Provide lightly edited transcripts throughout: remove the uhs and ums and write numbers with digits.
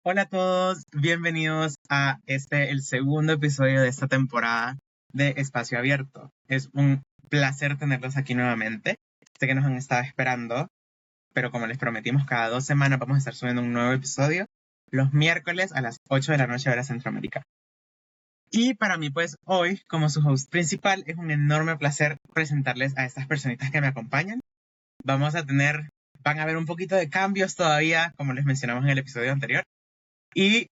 Hola a todos, bienvenidos a el segundo episodio de esta temporada de Espacio Abierto. Es un placer tenerlos aquí nuevamente. Sé que nos han estado esperando, pero como les prometimos, cada 2 semanas vamos a estar subiendo un nuevo episodio los miércoles a las 8 de la noche hora Centroamérica. Y para mí, pues hoy, como su host principal, es un enorme placer presentarles a estas personitas que me acompañan. Van a haber un poquito de cambios todavía, como les mencionamos en el episodio anterior. Y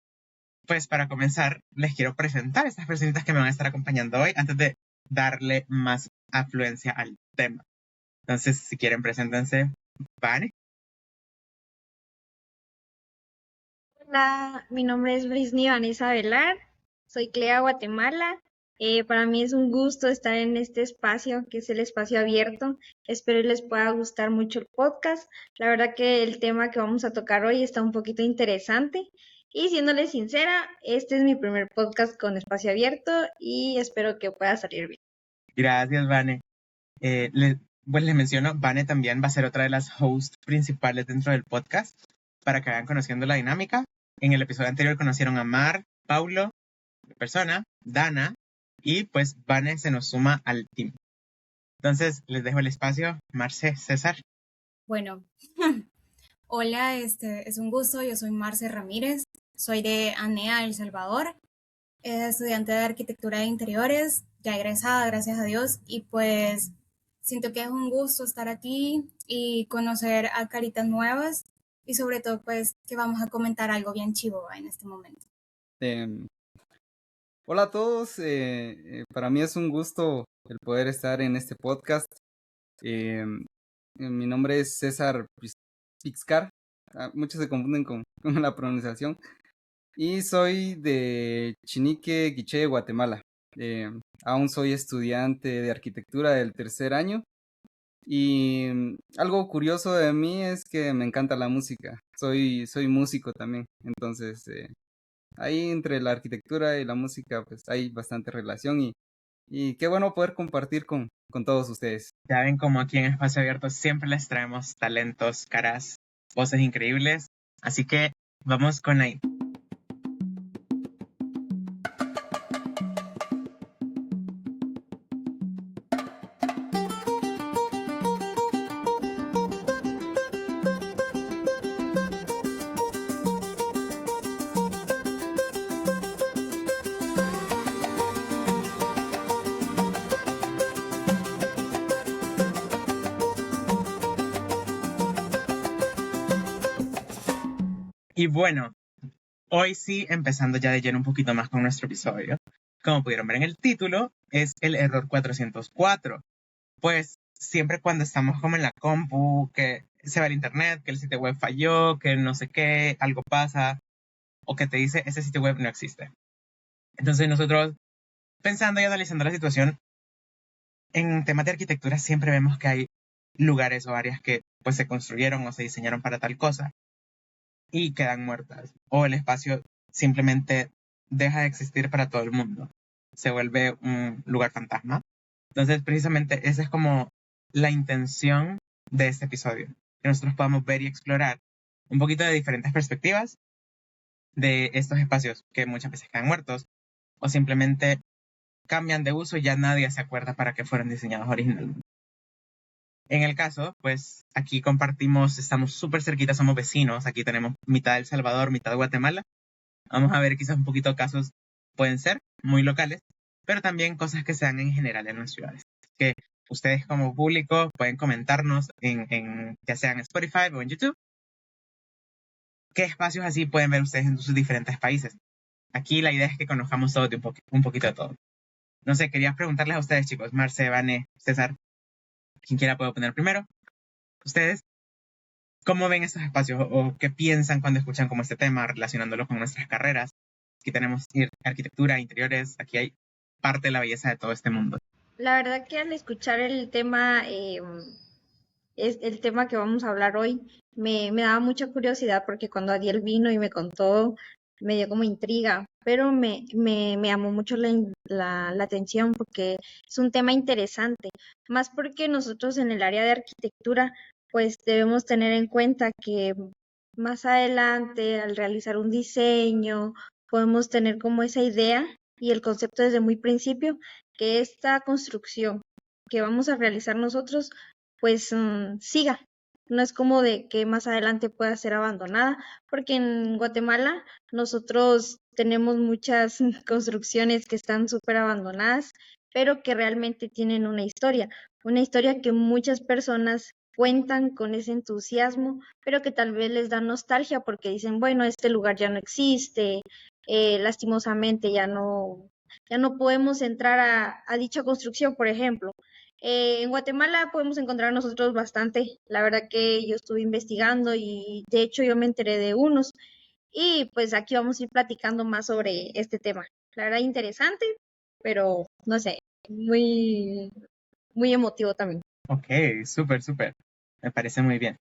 pues para comenzar, les quiero presentar a estas personitas que me van a estar acompañando hoy antes de darle más afluencia al tema. Entonces, si quieren, preséntense. Vane. Hola, mi nombre es Brisny Vanessa Velar, soy Clea Guatemala. Para mí es un gusto estar en este espacio, que es el espacio abierto. Espero les pueda gustar mucho el podcast. La verdad que el tema que vamos a tocar hoy está un poquito interesante. Y siéndole sincera, este es mi primer podcast con espacio abierto y espero que pueda salir bien. Gracias, Vane. Pues les menciono, Vane también va a ser otra de las hosts principales dentro del podcast para que vayan conociendo la dinámica. En el episodio anterior conocieron a Mar, Paulo, persona, Dana, y pues Vane se nos suma al team. Entonces, les dejo el espacio. Marce, César. Bueno, hola, es un gusto, yo soy Marce Ramírez, soy de ANEA, El Salvador, estudiante de arquitectura de interiores, ya egresada, gracias a Dios, y pues siento que es un gusto estar aquí y conocer a caritas nuevas y sobre todo pues que vamos a comentar algo bien chivo en este momento. Hola a todos, para mí es un gusto el poder estar en este podcast. Mi nombre es César Pixcar, muchos se confunden con la pronunciación, y soy de Chinique, Quiché, Guatemala. Aún soy estudiante de arquitectura del tercer año y algo curioso de mí es que me encanta la música, soy músico también, entonces ahí entre la arquitectura y la música pues hay bastante relación y qué bueno poder compartir con todos ustedes. Ya ven como aquí en Espacio Abierto siempre les traemos talentos, caras, voces increíbles. Así que vamos con la... Y bueno, hoy sí, empezando ya de lleno un poquito más con nuestro episodio. Como pudieron ver en el título, es el error 404. Pues siempre cuando estamos como en la compu, que se va el internet, que el sitio web falló, que no sé qué, algo pasa, o que te dice ese sitio web no existe. Entonces nosotros, pensando y analizando la situación, en temas de arquitectura siempre vemos que hay lugares o áreas que pues se construyeron o se diseñaron para tal cosa y quedan muertas, o el espacio simplemente deja de existir para todo el mundo, se vuelve un lugar fantasma. Entonces, precisamente esa es como la intención de este episodio, que nosotros podamos ver y explorar un poquito de diferentes perspectivas de estos espacios que muchas veces quedan muertos o simplemente cambian de uso y ya nadie se acuerda para qué fueron diseñados originalmente. En el caso, pues aquí compartimos, estamos súper cerquitas, somos vecinos, aquí tenemos mitad de El Salvador, mitad de Guatemala. Vamos a ver quizás un poquito casos, pueden ser muy locales, pero también cosas que se dan en general en las ciudades. Que ustedes como público pueden comentarnos ya sea en Spotify o en YouTube, qué espacios así pueden ver ustedes en sus diferentes países. Aquí la idea es que conozcamos todo un poquito de todo. No sé, quería preguntarles a ustedes, chicos, Marce, Vane, César, quien quiera puede poner primero. Ustedes, ¿cómo ven estos espacios o qué piensan cuando escuchan como este tema relacionándolo con nuestras carreras? Aquí tenemos arquitectura, interiores, aquí hay parte de la belleza de todo este mundo. La verdad que al escuchar el tema, es el tema que vamos a hablar hoy, me daba mucha curiosidad porque cuando Adiel vino y me contó, me dio como intriga, pero me llamó mucho la atención porque es un tema interesante, más porque nosotros en el área de arquitectura, pues debemos tener en cuenta que más adelante, al realizar un diseño, podemos tener como esa idea y el concepto desde muy principio, que esta construcción que vamos a realizar nosotros, pues siga. No es como de que más adelante pueda ser abandonada, porque en Guatemala nosotros tenemos muchas construcciones que están súper abandonadas, pero que realmente tienen una historia que muchas personas cuentan con ese entusiasmo, pero que tal vez les da nostalgia porque dicen, bueno, este lugar ya no existe, lastimosamente ya no podemos entrar a dicha construcción, por ejemplo. En Guatemala podemos encontrar nosotros bastante. La verdad que yo estuve investigando y de hecho yo me enteré de unos y pues aquí vamos a ir platicando más sobre este tema. La verdad interesante, pero no sé, muy, muy emotivo también. Ok, súper, súper. Me parece muy bien.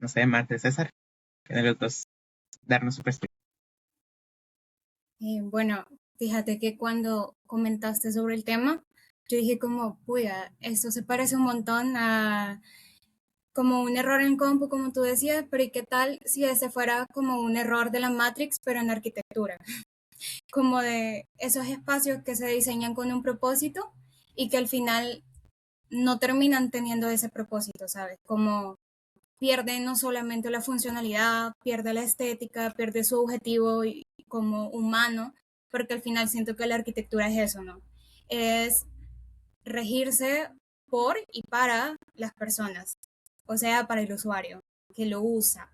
No sé, Marte, César, ¿quieren los dos darnos su perspectiva? Bueno, fíjate que cuando comentaste sobre el tema, yo dije como, puya, esto se parece un montón a como un error en compu, como tú decías, pero ¿y qué tal si ese fuera como un error de la Matrix, pero en arquitectura? Como de esos espacios que se diseñan con un propósito y que al final no terminan teniendo ese propósito, ¿sabes? Como pierde no solamente la funcionalidad, pierde la estética, pierde su objetivo como humano, porque al final siento que la arquitectura es eso, ¿no? Es regirse por y para las personas, o sea, para el usuario que lo usa.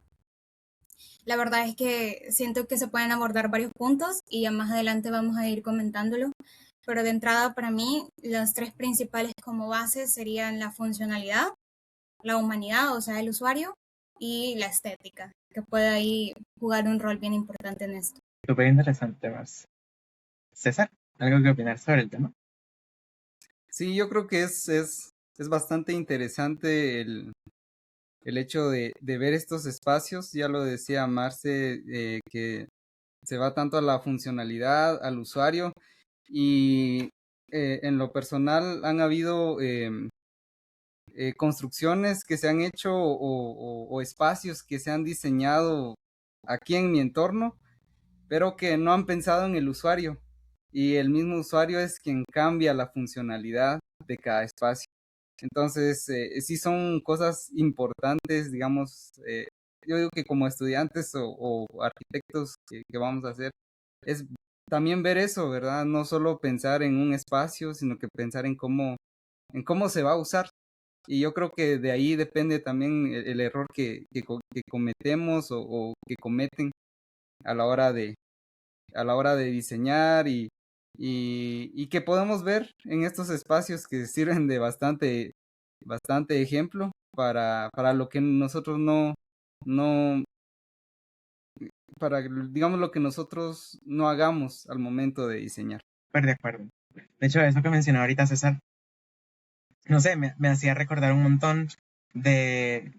La verdad es que siento que se pueden abordar varios puntos y ya más adelante vamos a ir comentándolo, pero de entrada para mí las tres principales como base serían la funcionalidad, la humanidad, o sea, el usuario, y la estética, que puede ahí jugar un rol bien importante en esto. Súper interesante, Mars. César, ¿algo que opinar sobre el tema? Sí, yo creo que es bastante interesante el hecho de ver estos espacios. Ya lo decía Marce, que se va tanto a la funcionalidad, al usuario, y en lo personal han habido construcciones que se han hecho o espacios que se han diseñado aquí en mi entorno, pero que no han pensado en el usuario. Y el mismo usuario es quien cambia la funcionalidad de cada espacio. Entonces, sí son cosas importantes, digamos, yo digo que como estudiantes o arquitectos que vamos a hacer, es también ver eso, ¿verdad? No solo pensar en un espacio, sino que pensar en cómo se va a usar. Y yo creo que de ahí depende también el error que cometemos o que cometen a la hora a la hora de diseñar y que podemos ver en estos espacios que sirven de bastante ejemplo para lo que nosotros no, para, digamos, lo que nosotros no hagamos al momento de diseñar. Súper de acuerdo. De hecho, eso que mencionaba ahorita César, no sé, me hacía recordar un montón de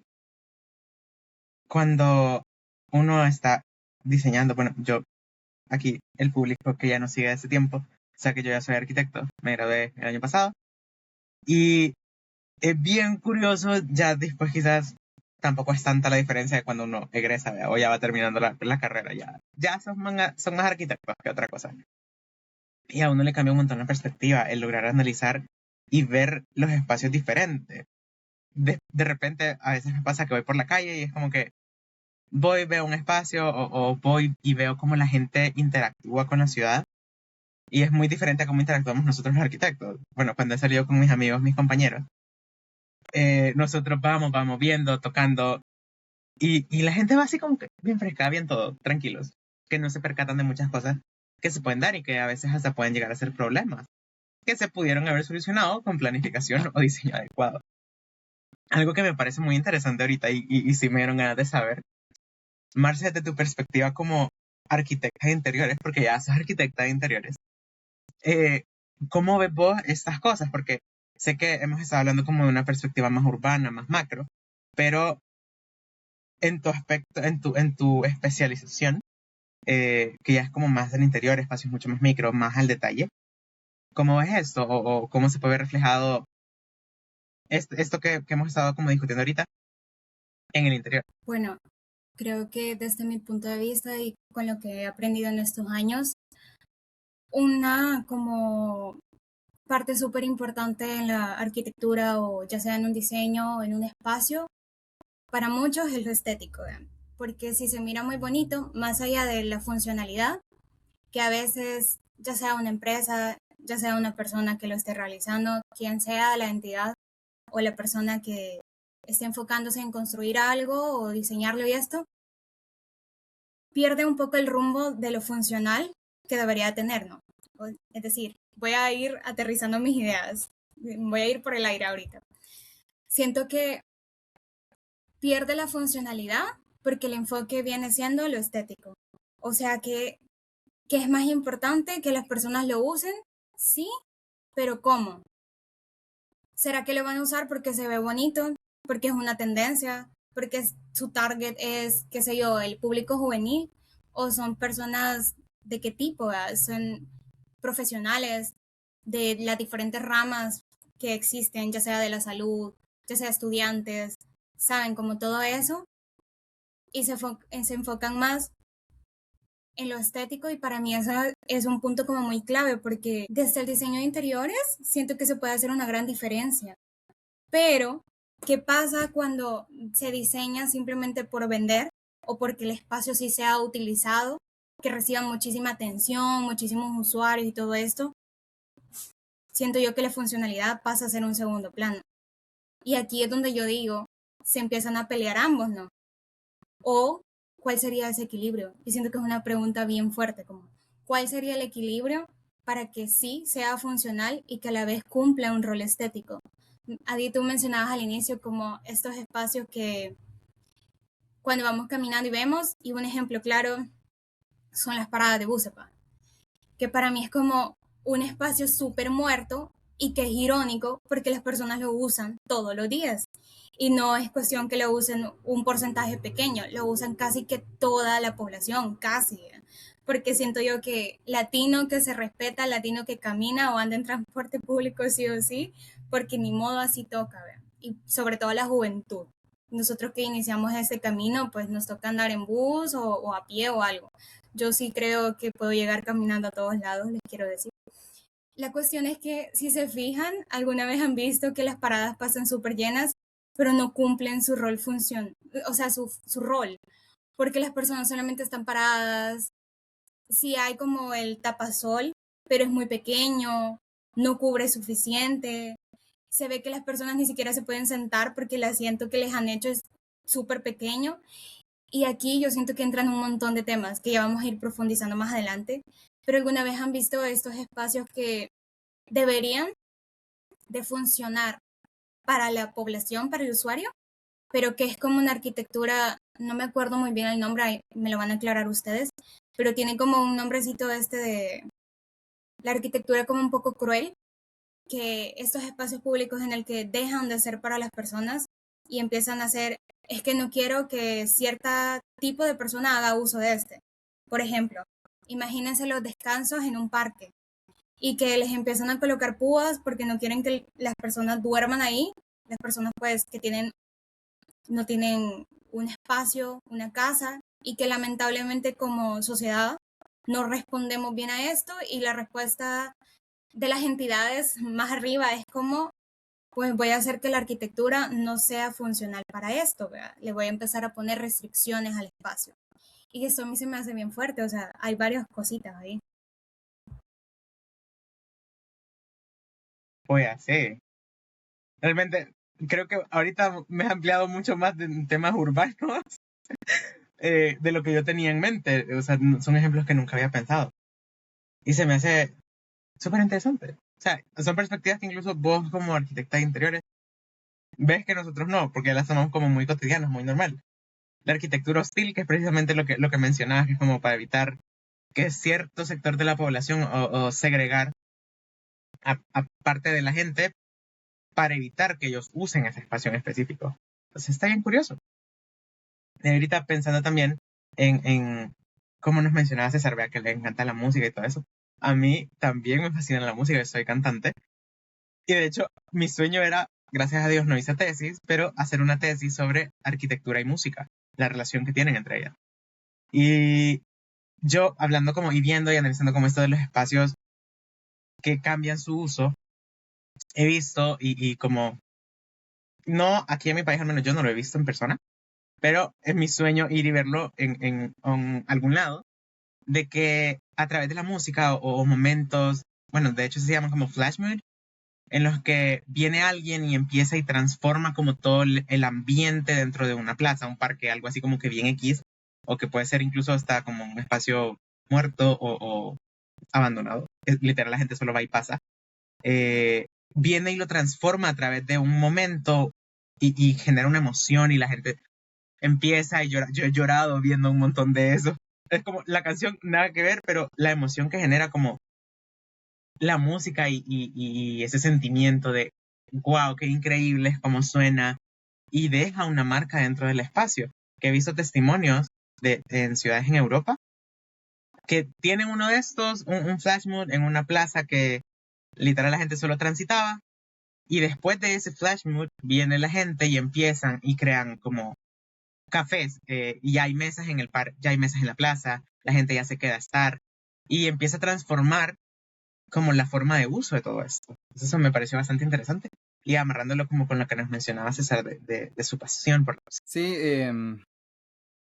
cuando uno está diseñando, bueno, yo aquí, el público que ya nos sigue hace tiempo, o sea que yo ya soy arquitecto, me gradué el año pasado, y es bien curioso, ya después quizás tampoco es tanta la diferencia de cuando uno egresa, ¿verdad? O ya va terminando la carrera, ya son más arquitectos que otra cosa. Y a uno le cambia un montón la perspectiva, el lograr analizar y ver los espacios diferentes. De repente, a veces me pasa que voy por la calle y es como que voy, veo un espacio o voy y veo cómo la gente interactúa con la ciudad. Y es muy diferente a cómo interactuamos nosotros los arquitectos. Bueno, cuando he salido con mis amigos, mis compañeros, nosotros vamos viendo, tocando, y la gente va así como que bien fresca, bien todo, tranquilos, que no se percatan de muchas cosas que se pueden dar y que a veces hasta pueden llegar a ser problemas, que se pudieron haber solucionado con planificación o diseño adecuado. Algo que me parece muy interesante ahorita y sí me dieron ganas de saber, Marcia, de tu perspectiva como arquitecta de interiores, porque ya sos arquitecta de interiores, ¿cómo ves vos estas cosas? Porque sé que hemos estado hablando como de una perspectiva más urbana, más macro, pero en tu aspecto, en tu especialización, que ya es como más del interior, espacios mucho más micro, más al detalle, ¿cómo ves esto? O cómo se puede ver reflejado esto que hemos estado como discutiendo ahorita en el interior? Bueno, Creo que desde mi punto de vista y con lo que he aprendido en estos años, una como parte súper importante en la arquitectura o ya sea en un diseño o en un espacio, para muchos es lo estético, ¿verdad? Porque si se mira muy bonito, más allá de la funcionalidad, que a veces ya sea una empresa, ya sea una persona que lo esté realizando, quien sea la entidad o la persona que esté enfocándose en construir algo o diseñarlo y esto, pierde un poco el rumbo de lo funcional que debería tener, ¿no? Es decir, voy a ir aterrizando mis ideas, voy a ir por el aire ahorita. Siento que pierde la funcionalidad porque el enfoque viene siendo lo estético. O sea que es más importante que las personas lo usen, sí, pero ¿cómo? ¿Será que lo van a usar porque se ve bonito? ¿Porque es una tendencia? ¿Porque su target es, qué sé yo, el público juvenil? ¿O son personas de qué tipo? ¿Son profesionales de las diferentes ramas que existen, ya sea de la salud, ya sea estudiantes? ¿Saben? Como todo eso. Y se enfocan más en lo estético y para mí eso es un punto como muy clave porque desde el diseño de interiores siento que se puede hacer una gran diferencia. Pero, ¿qué pasa cuando se diseña simplemente por vender o porque el espacio sí sea utilizado, que reciba muchísima atención, muchísimos usuarios y todo esto? Siento yo que la funcionalidad pasa a ser un segundo plano. Y aquí es donde yo digo, se empiezan a pelear ambos, ¿no? O, ¿cuál sería ese equilibrio? Y siento que es una pregunta bien fuerte, como, ¿cuál sería el equilibrio para que sí sea funcional y que a la vez cumpla un rol estético? Adi, tú mencionabas al inicio como estos espacios que cuando vamos caminando y vemos, y un ejemplo claro son las paradas de buses, que para mí es como un espacio súper muerto y que es irónico porque las personas lo usan todos los días. Y no es cuestión que lo usen un porcentaje pequeño, lo usan casi que toda la población, casi. Porque siento yo que latino que se respeta, latino que camina o anda en transporte público sí o sí, porque ni modo así toca, ¿verdad? Y sobre todo la juventud. Nosotros que iniciamos ese camino, pues nos toca andar en bus o a pie o algo. Yo sí creo que puedo llegar caminando a todos lados, les quiero decir. La cuestión es que si se fijan, alguna vez han visto que las paradas pasan súper llenas, pero no cumplen su rol o sea, su rol, porque las personas solamente están paradas, sí hay como el tapasol, pero es muy pequeño, no cubre suficiente, se ve que las personas ni siquiera se pueden sentar porque el asiento que les han hecho es súper pequeño. Y aquí yo siento que entran un montón de temas que ya vamos a ir profundizando más adelante, pero alguna vez han visto estos espacios que deberían de funcionar para la población, para el usuario, pero que es como una arquitectura, no me acuerdo muy bien el nombre, me lo van a aclarar ustedes, pero tiene como un nombrecito de la arquitectura como un poco cruel, que estos espacios públicos en el que dejan de ser para las personas y empiezan a ser, es que no quiero que cierto tipo de persona haga uso de este. Por ejemplo, imagínense los descansos en un parque y que les empiezan a colocar púas porque no quieren que las personas duerman ahí, las personas pues que no tienen un espacio, una casa y que lamentablemente como sociedad no respondemos bien a esto y la respuesta de las entidades más arriba es como, pues voy a hacer que la arquitectura no sea funcional para esto, ¿verdad? Le voy a empezar a poner restricciones al espacio. Y eso a mí se me hace bien fuerte, o sea, hay varias cositas ahí. Pues así. Realmente, creo que ahorita me has ampliado mucho más de temas urbanos de lo que yo tenía en mente. O sea, son ejemplos que nunca había pensado. Y se me hace súper interesante. O sea, son perspectivas que incluso vos como arquitecta de interiores ves que nosotros no, porque las tomamos como muy cotidianas, muy normal. La arquitectura hostil, que es precisamente lo que mencionabas, que es como para evitar que cierto sector de la población o segregar a parte de la gente para evitar que ellos usen ese espacio en específico. Entonces está bien curioso. Y ahorita pensando también en cómo nos mencionaba César, vea que le encanta la música y todo eso. A mí también me fascina la música, soy cantante. Y de hecho, mi sueño era, gracias a Dios no hice tesis, pero hacer una tesis sobre arquitectura y música. la relación que tienen entre ellas. Y yo hablando como y viendo y analizando como esto de los espacios que cambian su uso, he visto y como, no aquí en mi país al menos yo no lo he visto en persona, pero es mi sueño ir y verlo en algún lado, de que a través de la música o momentos, bueno, de hecho se llaman como flash mood, en los que viene alguien y empieza y transforma como todo el ambiente dentro de una plaza, un parque, algo así como que bien X, o que puede ser incluso hasta como un espacio muerto o abandonado. Literal, la gente solo va y pasa. Viene y lo transforma a través de un momento y genera una emoción y la gente empieza y llora. Yo he llorado viendo un montón de eso. Es como la canción nada que ver, pero la emoción que genera como la música y ese sentimiento de wow, qué increíble es cómo suena y deja una marca dentro del espacio. Que he visto testimonios en ciudades en Europa que tienen uno de estos, un flash mood en una plaza que literal la gente solo transitaba y después de ese flash mood viene la gente y empiezan y crean como cafés y ya hay mesas en el parque, ya hay mesas en la plaza, la gente ya se queda a estar y empieza a transformar como la forma de uso de todo esto. Entonces eso me pareció bastante interesante y amarrándolo como con lo que nos mencionaba César de su pasión por la música. Sí,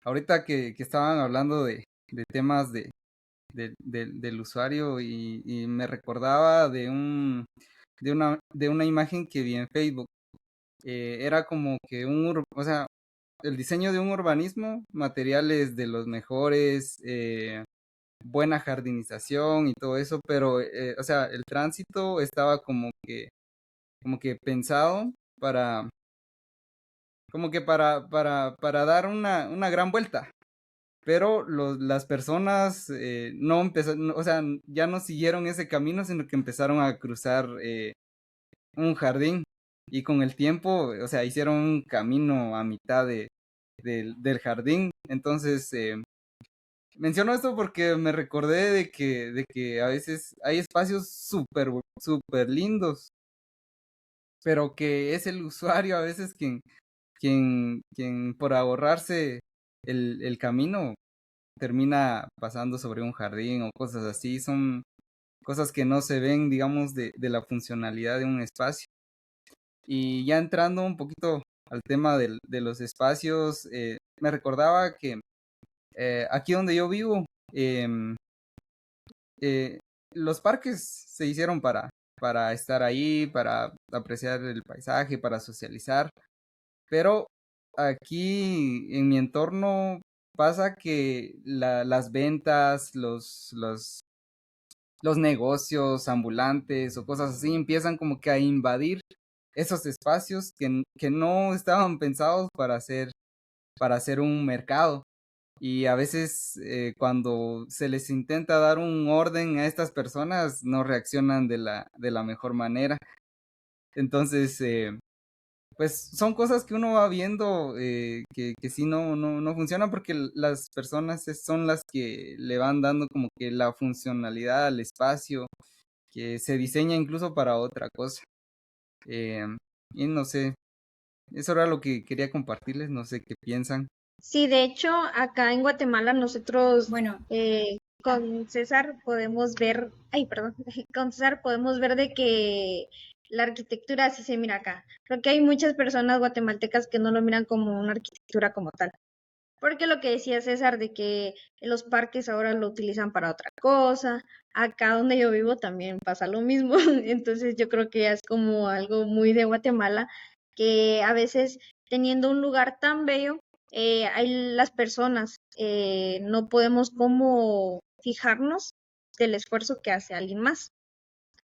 ahorita que estaban hablando de temas del usuario y me recordaba de una imagen que vi en Facebook. Era como que o sea, el diseño de un urbanismo, materiales de los mejores, buena jardinización y todo eso, pero, o sea, el tránsito estaba como que pensado para, como que para dar una gran vuelta. Pero las personas no empezaron, o sea, ya no siguieron ese camino, sino que empezaron a cruzar un jardín. Y con el tiempo, o sea, hicieron un camino a mitad del jardín. Entonces, menciono esto porque me recordé de que a veces hay espacios súper, súper lindos, pero que es el usuario a veces quien por ahorrarse el camino termina pasando sobre un jardín o cosas así. Son cosas que no se ven, digamos, de la funcionalidad de un espacio. Y ya entrando un poquito al tema de los espacios, me recordaba que aquí donde yo vivo, em, eh, los parques se hicieron para estar ahí, para apreciar el paisaje, para socializar, pero aquí en mi entorno pasa que las ventas, los negocios ambulantes o cosas así empiezan como que a invadir esos espacios que no estaban pensados para hacer un mercado. Y a veces cuando se les intenta dar un orden a estas personas, no reaccionan de la mejor manera. Entonces, pues son cosas que uno va viendo que sí no funcionan porque las personas son las que le van dando como que la funcionalidad al espacio, que se diseña incluso para otra cosa. Eh, y no sé, eso era lo que quería compartirles, no sé qué piensan. Sí, de hecho, acá en Guatemala nosotros Bueno, con César podemos ver, ay, perdón, con César podemos ver de que la arquitectura así se mira acá. Creo que hay muchas personas guatemaltecas que no lo miran como una arquitectura como tal. Porque lo que decía César de que los parques ahora lo utilizan para otra cosa, acá donde yo vivo también pasa lo mismo, entonces yo creo que ya es como algo muy de Guatemala, que a veces teniendo un lugar tan bello, hay las personas, no podemos como fijarnos del esfuerzo que hace alguien más.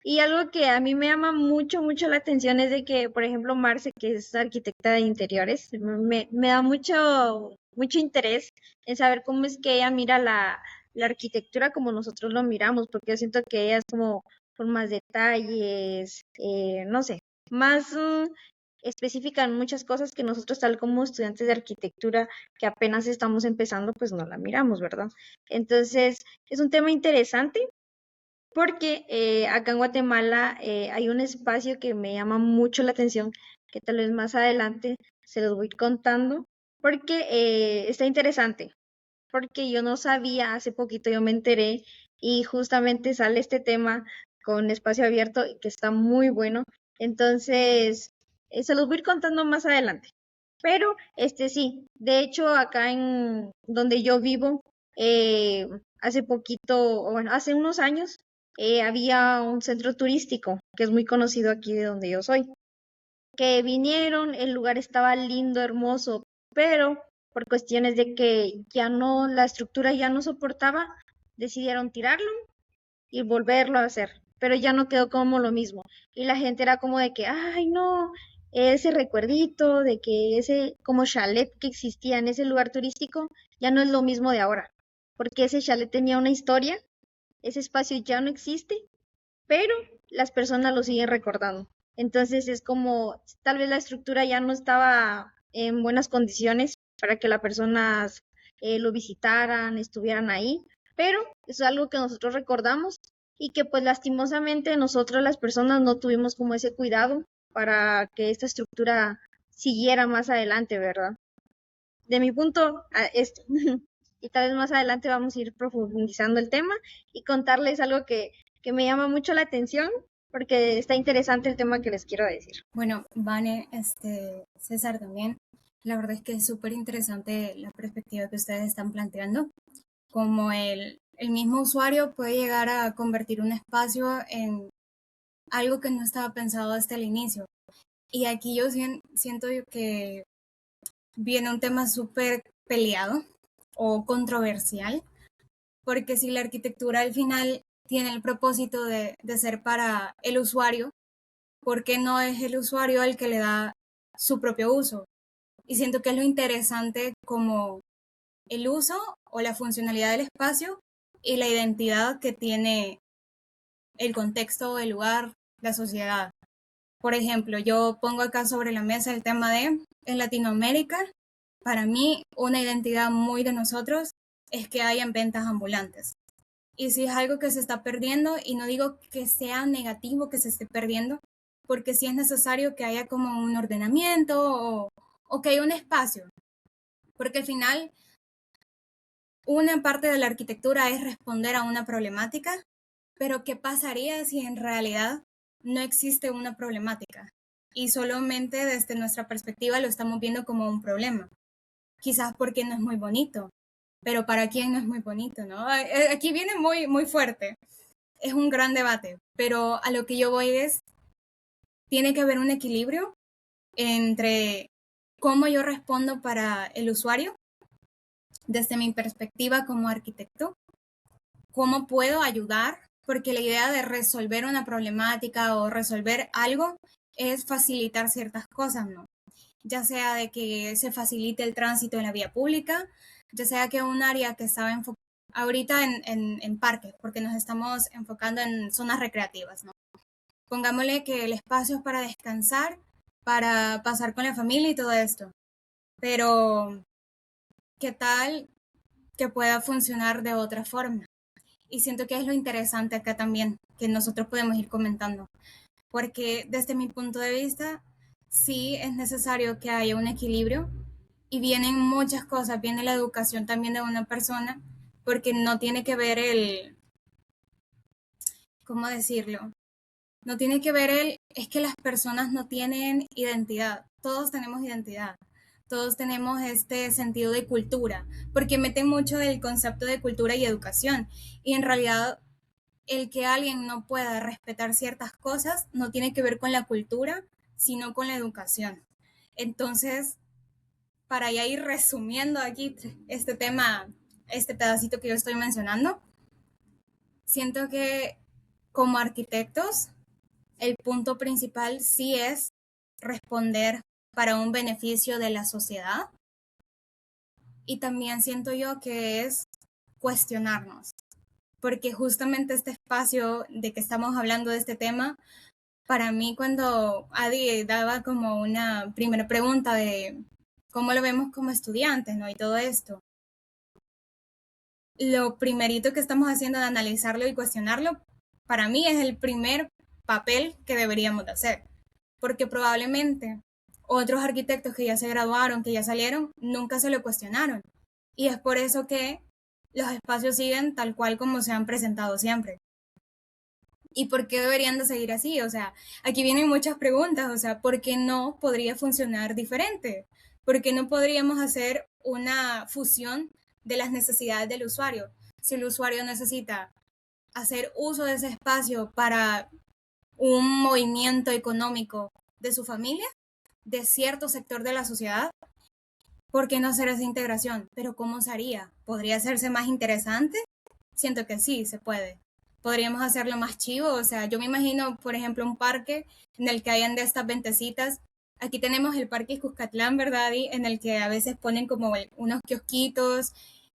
Y algo que a mí me llama mucho, mucho la atención es de que, por ejemplo, Marce, que es arquitecta de interiores, me da mucho, mucho interés en saber cómo es que ella mira la arquitectura como nosotros lo miramos, porque yo siento que ella es como con más detalles, no sé, más específica en muchas cosas que nosotros, tal como estudiantes de arquitectura que apenas estamos empezando, pues no la miramos, ¿verdad? Entonces, es un tema interesante porque acá en Guatemala hay un espacio que me llama mucho la atención, que tal vez más adelante se los voy contando, porque está interesante, porque yo no sabía, hace poquito yo me enteré y justamente sale este tema con espacio abierto que está muy bueno. Entonces, se los voy a ir contando más adelante. Pero, sí, de hecho, acá en donde yo vivo, eh, hace poquito, o bueno, hace unos años, había un centro turístico que es muy conocido aquí de donde yo soy, que vinieron, el lugar estaba lindo, hermoso, pero por cuestiones de que ya no, la estructura ya no soportaba, decidieron tirarlo y volverlo a hacer, pero ya no quedó como lo mismo. Y la gente era como de que, ay, no, ese recuerdito de que ese como chalet que existía en ese lugar turístico ya no es lo mismo de ahora, porque ese chalet tenía una historia, ese espacio ya no existe, pero las personas lo siguen recordando. Entonces es como, tal vez la estructura ya no estaba en buenas condiciones para que las personas lo visitaran, estuvieran ahí, pero es algo que nosotros recordamos y que pues lastimosamente nosotros las personas no tuvimos como ese cuidado para que esta estructura siguiera más adelante, ¿verdad? De mi punto, a esto. Y tal vez más adelante vamos a ir profundizando el tema y contarles algo que me llama mucho la atención porque está interesante el tema que les quiero decir. Bueno, Vane, César también. La verdad es que es súper interesante la perspectiva que ustedes están planteando. Como el mismo usuario puede llegar a convertir un espacio en algo que no estaba pensado hasta el inicio. Y aquí yo siento que viene un tema súper peleado o controversial, porque si la arquitectura al final tiene el propósito de ser para el usuario, ¿por qué no es el usuario el que le da su propio uso? Y siento que es lo interesante como el uso o la funcionalidad del espacio y la identidad que tiene el contexto, el lugar, la sociedad. Por ejemplo, yo pongo acá sobre la mesa el tema de, en Latinoamérica, para mí una identidad muy de nosotros es que hayan ventas ambulantes. Y si es algo que se está perdiendo, y no digo que sea negativo que se esté perdiendo, porque sí es necesario que haya como un ordenamiento o que haya un espacio, porque al final una parte de la arquitectura es responder a una problemática, pero ¿qué pasaría si en realidad no existe una problemática y solamente desde nuestra perspectiva lo estamos viendo como un problema? Quizás porque no es muy bonito, pero ¿para quién no es muy bonito, no? Aquí viene muy, muy fuerte. Es un gran debate, pero a lo que yo voy es, tiene que haber un equilibrio entre cómo yo respondo para el usuario, desde mi perspectiva como arquitecto, cómo puedo ayudar, porque la idea de resolver una problemática o resolver algo es facilitar ciertas cosas, ¿no? Ya sea de que se facilite el tránsito en la vía pública, ya sea que un área que estaba ahorita en parques, porque nos estamos enfocando en zonas recreativas, ¿no? Pongámosle que el espacio es para descansar, para pasar con la familia y todo esto. Pero, ¿qué tal que pueda funcionar de otra forma? Y siento que es lo interesante acá también, que nosotros podemos ir comentando. Porque desde mi punto de vista, sí es necesario que haya un equilibrio y vienen muchas cosas, viene la educación también de una persona, porque no tiene que ver ¿cómo decirlo? No tiene que ver es que las personas no tienen identidad, todos tenemos identidad, todos tenemos este sentido de cultura, porque meten mucho el concepto de cultura y educación, y en realidad el que alguien no pueda respetar ciertas cosas no tiene que ver con la cultura, sino con la educación. Entonces, para ya ir resumiendo aquí este tema, este pedacito que yo estoy mencionando, siento que como arquitectos, el punto principal sí es responder para un beneficio de la sociedad. Y también siento yo que es cuestionarnos, porque justamente este espacio de que estamos hablando de este tema, para mí cuando Adi daba como una primera pregunta de cómo lo vemos como estudiantes, ¿no? Y todo esto, lo primerito que estamos haciendo de analizarlo y cuestionarlo, para mí es el primer papel que deberíamos de hacer, porque probablemente Otros arquitectos que ya se graduaron, que ya salieron, nunca se lo cuestionaron. Y es por eso que los espacios siguen tal cual como se han presentado siempre. ¿Y por qué deberían de seguir así? O sea, aquí vienen muchas preguntas, o sea, ¿por qué no podría funcionar diferente? ¿Por qué no podríamos hacer una fusión de las necesidades del usuario? Si el usuario necesita hacer uso de ese espacio para un movimiento económico de su familia, de cierto sector de la sociedad, ¿por qué no hacer esa integración? Pero ¿cómo se haría? ¿Podría hacerse más interesante? Siento que sí, se puede. Podríamos hacerlo más chivo, o sea, yo me imagino, por ejemplo, un parque en el que hayan de estas ventecitas. Aquí tenemos el Parque Cuscatlán, ¿verdad? Y en el que a veces ponen como unos kiosquitos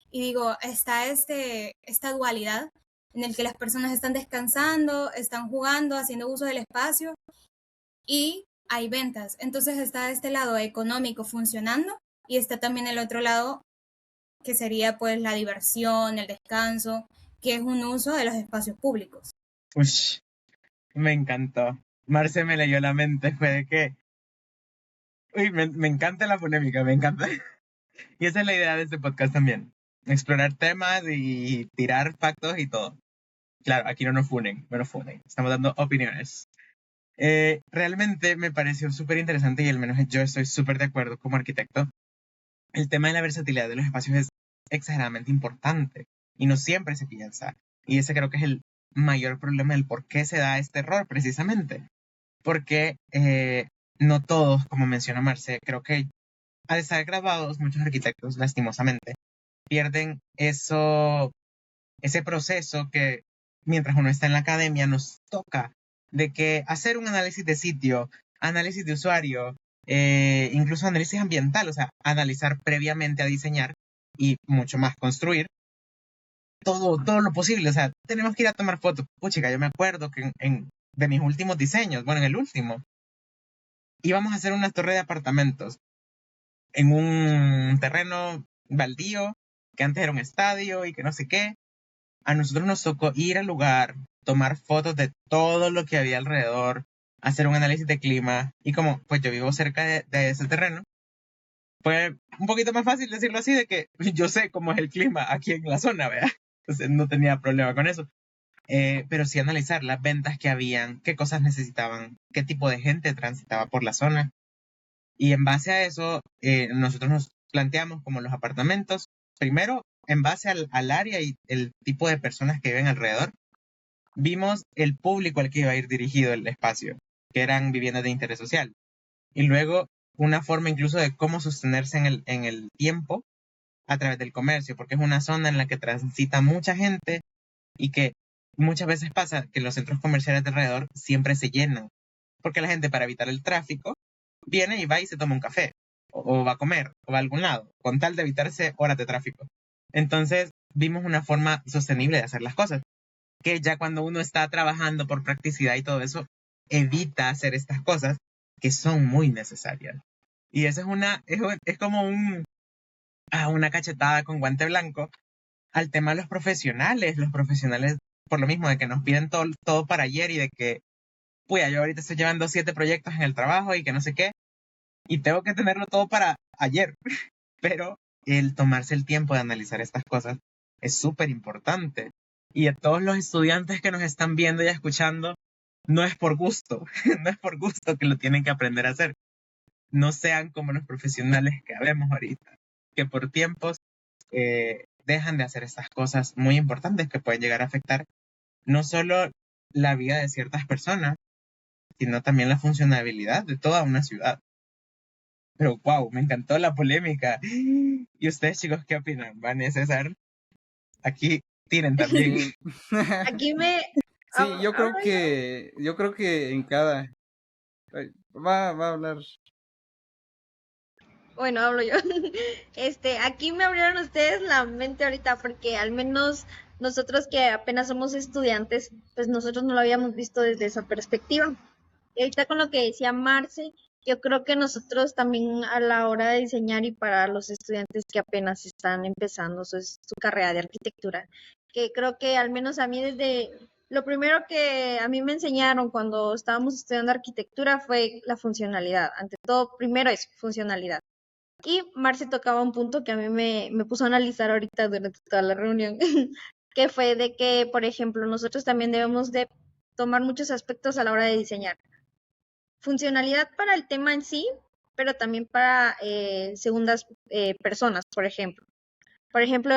y digo, está esta dualidad en el que las personas están descansando, están jugando, haciendo uso del espacio y hay ventas. Entonces está este lado económico funcionando y está también el otro lado que sería pues la diversión, el descanso, que es un uso de los espacios públicos. Ush, me encantó. Marce me leyó la mente, fue de que... Uy, me encanta la polémica, me encanta. Y esa es la idea de este podcast también. Explorar temas y tirar factos y todo. Claro, aquí no nos funen, no nos funen. Estamos dando opiniones. Realmente me pareció súper interesante y al menos yo estoy súper de acuerdo como arquitecto. El tema de la versatilidad de los espacios es exageradamente importante y no siempre se piensa. Y ese creo que es el mayor problema del por qué se da este error precisamente. Porque no todos, como menciona Marce, creo que al estar graduados muchos arquitectos lastimosamente pierden ese proceso que mientras uno está en la academia nos toca de que hacer un análisis de sitio, análisis de usuario, incluso análisis ambiental, o sea, analizar previamente a diseñar y mucho más construir todo lo posible, o sea, tenemos que ir a tomar fotos. Puchica, yo me acuerdo que de mis últimos diseños, bueno, en el último, íbamos a hacer una torre de apartamentos en un terreno baldío que antes era un estadio y que no sé qué. A nosotros nos tocó ir al lugar, tomar fotos de todo lo que había alrededor, hacer un análisis de clima y como pues yo vivo cerca de ese terreno, fue un poquito más fácil decirlo así de que yo sé cómo es el clima aquí en la zona, ¿verdad? Entonces no tenía problema con eso. Pero sí analizar las ventas que habían, qué cosas necesitaban, qué tipo de gente transitaba por la zona. Y en base a eso, nosotros nos planteamos como los apartamentos, primero en base al área y el tipo de personas que viven alrededor, vimos el público al que iba a ir dirigido el espacio, que eran viviendas de interés social. Y luego una forma incluso de cómo sostenerse en el tiempo a través del comercio, porque es una zona en la que transita mucha gente y que muchas veces pasa que los centros comerciales de alrededor siempre se llenan, porque la gente para evitar el tráfico viene y va y se toma un café, o va a comer, o va a algún lado, con tal de evitarse horas de tráfico. Entonces vimos una forma sostenible de hacer las cosas, que ya cuando uno está trabajando por practicidad y todo eso, evita hacer estas cosas que son muy necesarias. Y eso es como una cachetada con guante blanco al tema de los profesionales por lo mismo de que nos piden todo para ayer y de que, pues yo ahorita estoy llevando 7 proyectos en el trabajo y que no sé qué, y tengo que tenerlo todo para ayer. Pero el tomarse el tiempo de analizar estas cosas es súper importante. Y a todos los estudiantes que nos están viendo y escuchando, no es por gusto, no es por gusto que lo tienen que aprender a hacer. No sean como los profesionales que vemos ahorita, que por tiempos dejan de hacer estas cosas muy importantes que pueden llegar a afectar no solo la vida de ciertas personas, sino también la funcionabilidad de toda una ciudad. Pero wow, me encantó la polémica. ¿Y ustedes, chicos, qué opinan? Vanessa, César, aquí tienen también. Sí. Aquí me... Sí, yo creo que en cada... Ay, va a hablar. Bueno, hablo yo. Aquí me abrieron ustedes la mente ahorita porque al menos nosotros que apenas somos estudiantes, pues nosotros no lo habíamos visto desde esa perspectiva. Y ahorita con lo que decía Marce, yo creo que nosotros también a la hora de diseñar y para los estudiantes que apenas están empezando su carrera de arquitectura, que creo que al menos a mí desde Lo primero que a mí me enseñaron cuando estábamos estudiando arquitectura fue la funcionalidad. Ante todo, primero es funcionalidad. Y Marce tocaba un punto que a mí me puso a analizar ahorita durante toda la reunión, que fue de que, por ejemplo, nosotros también debemos de tomar muchos aspectos a la hora de diseñar. Funcionalidad para el tema en sí, pero también para segundas personas, por ejemplo. Por ejemplo,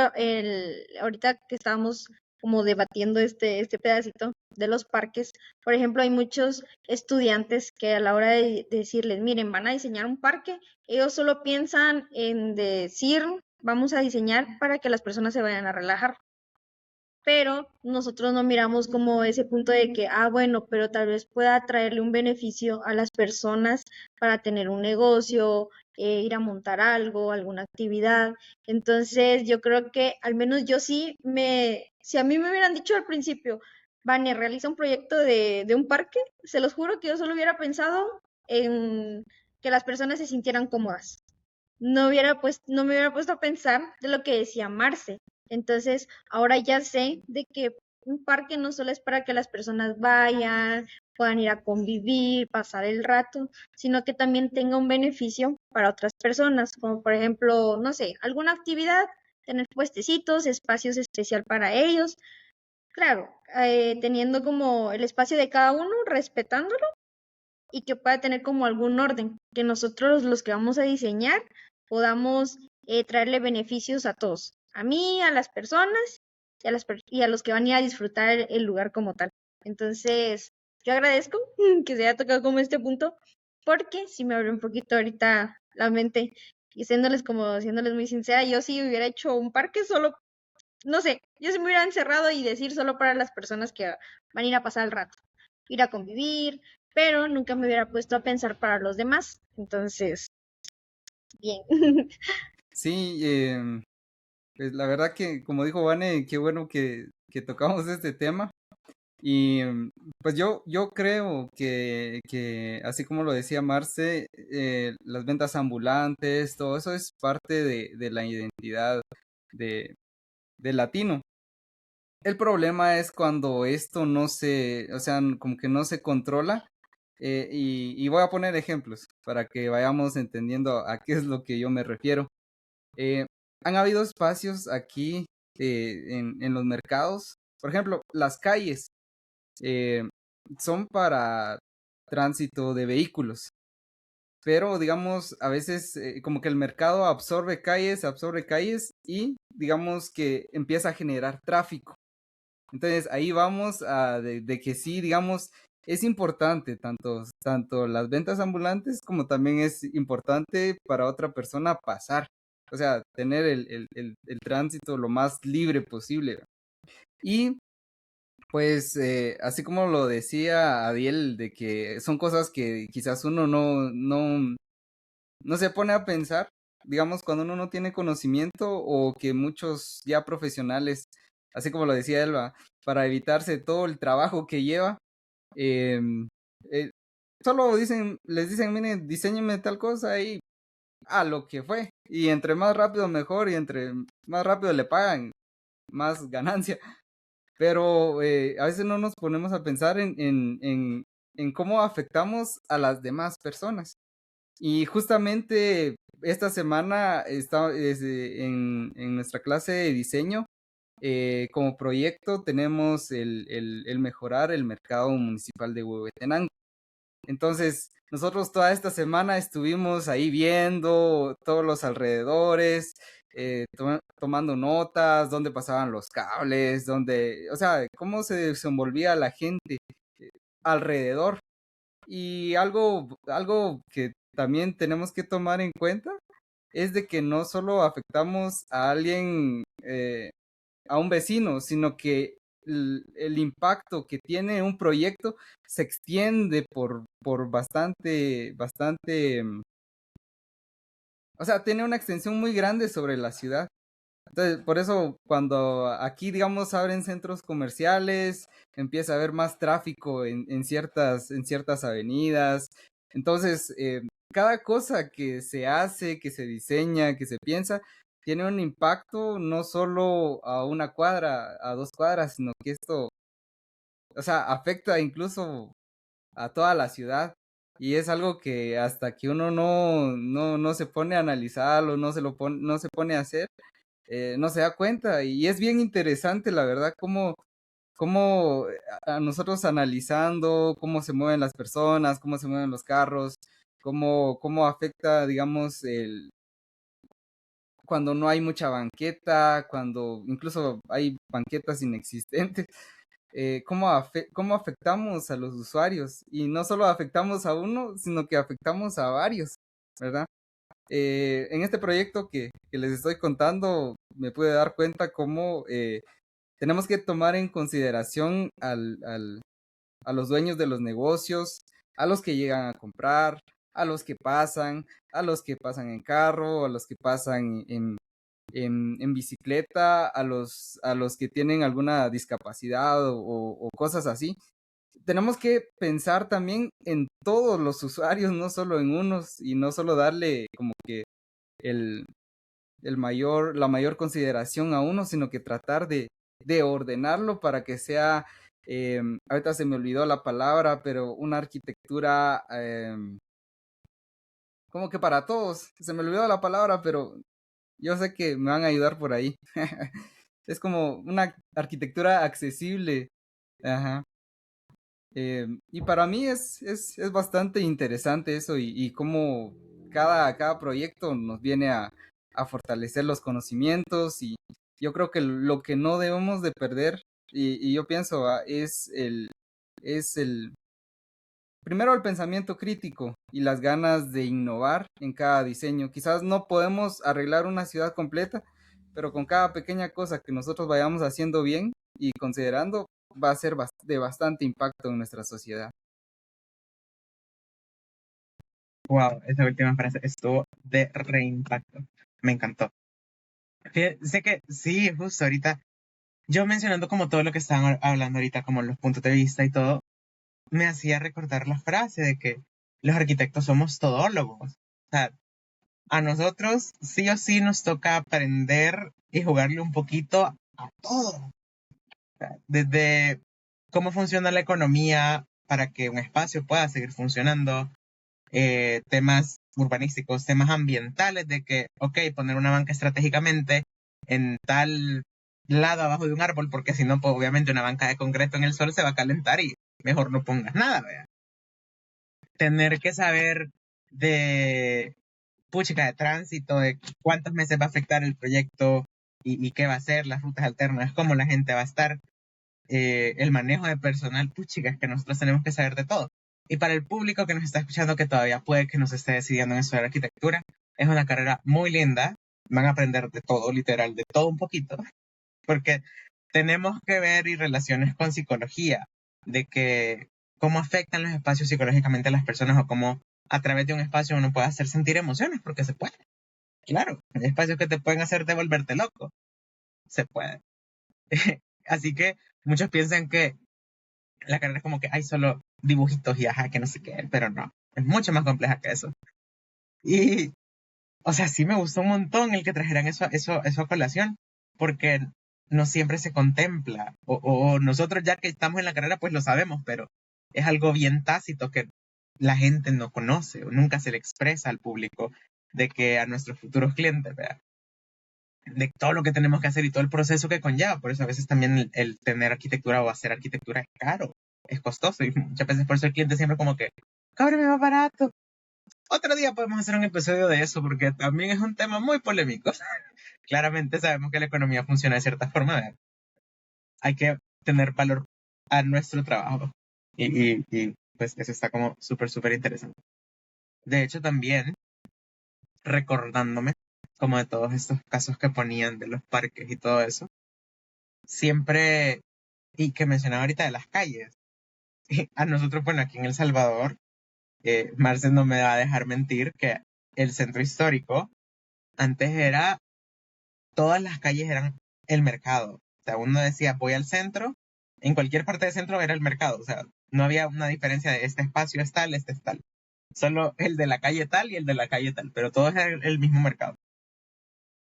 ahorita que estábamos como debatiendo este pedacito de los parques, por ejemplo, hay muchos estudiantes que a la hora de decirles, miren, van a diseñar un parque, ellos solo piensan en decir, vamos a diseñar para que las personas se vayan a relajar, pero nosotros no miramos como ese punto de que, bueno, pero tal vez pueda traerle un beneficio a las personas para tener un negocio, ir a montar algo, alguna actividad. Entonces, yo creo que al menos yo sí si a mí me hubieran dicho al principio, Vane, realiza un proyecto de un parque, se los juro que yo solo hubiera pensado en que las personas se sintieran cómodas. No me hubiera puesto a pensar de lo que decía Marce. Entonces, ahora ya sé de que un parque no solo es para que las personas vayan, puedan ir a convivir, pasar el rato, sino que también tenga un beneficio para otras personas, como por ejemplo, no sé, alguna actividad, tener puestecitos, espacios especial para ellos. Claro, teniendo como el espacio de cada uno, respetándolo y que pueda tener como algún orden, que nosotros los que vamos a diseñar podamos traerle beneficios a todos, a mí, a las personas y a los que van a ir a disfrutar el lugar como tal. Entonces, yo agradezco que se haya tocado como este punto, porque si me abrió un poquito ahorita la mente y siéndoles muy sincera, yo sí hubiera hecho un parque solo, no sé, yo sí me hubiera encerrado y decir solo para las personas que van a ir a pasar el rato, ir a convivir, pero nunca me hubiera puesto a pensar para los demás. Entonces, bien. Sí, pues la verdad que, como dijo Vane, qué bueno que tocamos este tema. Y pues yo creo que así como lo decía Marce, las ventas ambulantes, todo eso es parte de la identidad de, del latino. El problema es cuando esto no se, o sea, como que no se controla. Y voy a poner ejemplos para que vayamos entendiendo a qué es lo que yo me refiero. Eh, Han habido espacios aquí en los mercados, por ejemplo, las calles eh, son para tránsito de vehículos, pero digamos, a veces como que el mercado absorbe calles y digamos que empieza a generar tráfico. Entonces ahí vamos de que sí, digamos, es importante tanto las ventas ambulantes como también es importante para otra persona pasar. O sea, tener el tránsito lo más libre posible. Y pues así como lo decía Adiel, de que son cosas que quizás uno no se pone a pensar, digamos, cuando uno no tiene conocimiento o que muchos ya profesionales, así como lo decía Elba, para evitarse todo el trabajo que lleva, em, eh, solo les dicen, miren, diseñenme tal cosa y a lo que fue. Y entre más rápido mejor y entre más rápido le pagan, más ganancia. Pero a veces no nos ponemos a pensar en cómo afectamos a las demás personas. Y justamente esta semana en nuestra clase de diseño, como proyecto tenemos el mejorar el mercado municipal de Huehuetenango. Entonces, nosotros toda esta semana estuvimos ahí viendo todos los alrededores, tomando notas, dónde pasaban los cables, o sea, cómo se desenvolvía la gente alrededor. Y algo que también tenemos que tomar en cuenta es de que no solo afectamos a alguien, a un vecino, sino que el impacto que tiene un proyecto se extiende por bastante, o sea, tiene una extensión muy grande sobre la ciudad. Entonces, por eso cuando aquí, digamos, abren centros comerciales, empieza a haber más tráfico en ciertas avenidas. Entonces, cada cosa que se hace, que se diseña, que se piensa, tiene un impacto no solo a una cuadra, a 2 cuadras, sino que esto o sea, afecta incluso a toda la ciudad. Y es algo que hasta que uno no se pone a analizarlo, no se pone a hacer, no se da cuenta. Y es bien interesante, la verdad, cómo a nosotros analizando cómo se mueven las personas, cómo se mueven los carros, cómo afecta, digamos, cuando no hay mucha banqueta, cuando incluso hay banquetas inexistentes, cómo afectamos a los usuarios. Y no solo afectamos a uno, sino que afectamos a varios, ¿verdad? En este proyecto que les estoy contando, me pude dar cuenta cómo tenemos que tomar en consideración a los dueños de los negocios, a los que llegan a comprar, a los que pasan, a los que pasan en carro, a los que pasan en bicicleta, a los que tienen alguna discapacidad o cosas así. Tenemos que pensar también en todos los usuarios, no solo en unos, y no solo darle como que el, la mayor consideración a uno, sino que tratar de ordenarlo para que sea, ahorita se me olvidó la palabra, pero una arquitectura como que para todos. Se me olvidó la palabra, pero yo sé que me van a ayudar por ahí. Es como una arquitectura accesible. Ajá. Y para mí es bastante interesante eso y cómo cada proyecto nos viene a fortalecer los conocimientos y yo creo que lo que no debemos de perder y yo pienso es el primero el pensamiento crítico y las ganas de innovar en cada diseño. Quizás no podemos arreglar una ciudad completa, pero con cada pequeña cosa que nosotros vayamos haciendo bien y considerando, va a ser de bastante impacto en nuestra sociedad. Wow, esa última frase estuvo de reimpacto. Me encantó. Sé que sí, justo ahorita, yo mencionando como todo lo que estaban hablando ahorita, como los puntos de vista y todo, me hacía recordar la frase de que los arquitectos somos todólogos. O sea, a nosotros sí o sí nos toca aprender y jugarle un poquito a todo. O sea, desde cómo funciona la economía para que un espacio pueda seguir funcionando, temas urbanísticos, temas ambientales, de que, ok, poner una banca estratégicamente en tal lado abajo de un árbol, porque si no, pues obviamente una banca de concreto en el sol se va a calentar y mejor no pongas nada, ¿vea? Tener que saber de puchica de tránsito, de cuántos meses va a afectar el proyecto y qué va a hacer, las rutas alternas, cómo la gente va a estar, el manejo de personal, puchica, es que nosotros tenemos que saber de todo. Y para el público que nos está escuchando, que todavía puede que nos esté decidiendo en estudiar arquitectura, es una carrera muy linda, van a aprender de todo, literal, de todo un poquito, porque tenemos que ver y relaciones con psicología, de que cómo afectan los espacios psicológicamente a las personas o cómo a través de un espacio uno puede hacer sentir emociones, porque se puede. Claro, hay espacios que te pueden hacer volverte loco. Se puede. Así que muchos piensan que la carrera es como que hay solo dibujitos y ajá, que no sé qué, pero no, es mucho más compleja que eso. Y, o sea, sí me gustó un montón el que trajeran eso a colación, porque no siempre se contempla, o nosotros ya que estamos en la carrera pues lo sabemos, pero es algo bien tácito que la gente no conoce o nunca se le expresa al público de que a nuestros futuros clientes, ¿verdad? De todo lo que tenemos que hacer y todo el proceso que conlleva. Por eso a veces también el tener arquitectura o hacer arquitectura es caro, es costoso y muchas veces por eso el cliente siempre como que, cóbreme más barato. Otro día podemos hacer un episodio de eso porque también es un tema muy polémico. Claramente sabemos que la economía funciona de cierta forma, ¿verdad? Hay que tener valor a nuestro trabajo y pues eso está como súper interesante. De hecho también recordándome como de todos estos casos que ponían de los parques y todo eso, siempre, y que mencionaba ahorita de las calles, a nosotros, bueno, aquí en El Salvador, Marcel no me va a dejar mentir que el centro histórico antes era, todas las calles eran el mercado. O sea, uno decía, voy al centro, en cualquier parte del centro era el mercado. O sea, no había una diferencia de este espacio es tal, este es tal. Solo el de la calle tal y el de la calle tal, pero todos eran el mismo mercado.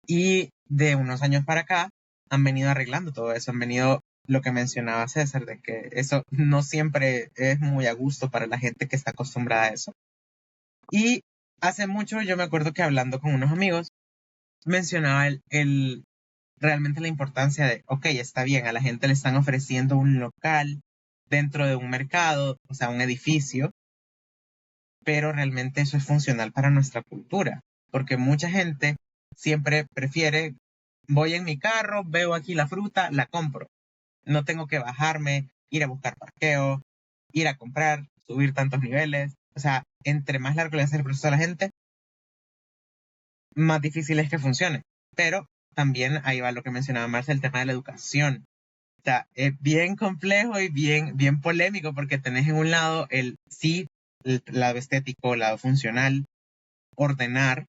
Y de unos años para acá han venido arreglando todo eso, han venido lo que mencionaba César, de que eso no siempre es muy a gusto para la gente que está acostumbrada a eso. Y hace mucho yo me acuerdo que hablando con unos amigos, mencionaba realmente la importancia de, ok, está bien, a la gente le están ofreciendo un local dentro de un mercado, o sea, un edificio, pero realmente eso es funcional para nuestra cultura, porque mucha gente siempre prefiere, voy en mi carro, veo aquí la fruta, la compro. No tengo que bajarme, ir a buscar parqueo, ir a comprar, subir tantos niveles. O sea, entre más largo le hace el proceso a la gente, más difícil es que funcione. Pero también ahí va lo que mencionaba Marcia, el tema de la educación. O sea, es bien complejo y bien polémico porque tenés en un lado el lado estético, el lado funcional, ordenar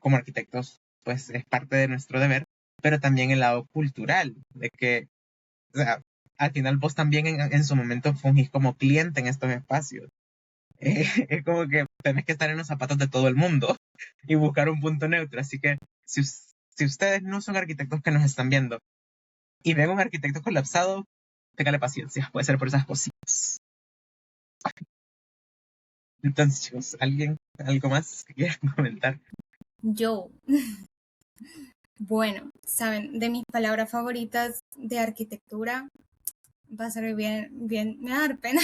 como arquitectos, pues es parte de nuestro deber, pero también el lado cultural, de que, o sea, al final vos también en su momento fungís como cliente en estos espacios. Es como que tenés que estar en los zapatos de todo el mundo y buscar un punto neutro. Así que si ustedes no son arquitectos que nos están viendo y ven un arquitecto colapsado, téngale paciencia, puede ser por esas cositas. Entonces, chicos, algo más que quieran comentar? Yo. Bueno, saben, de mis palabras favoritas de arquitectura, va a ser bien, me va a dar pena,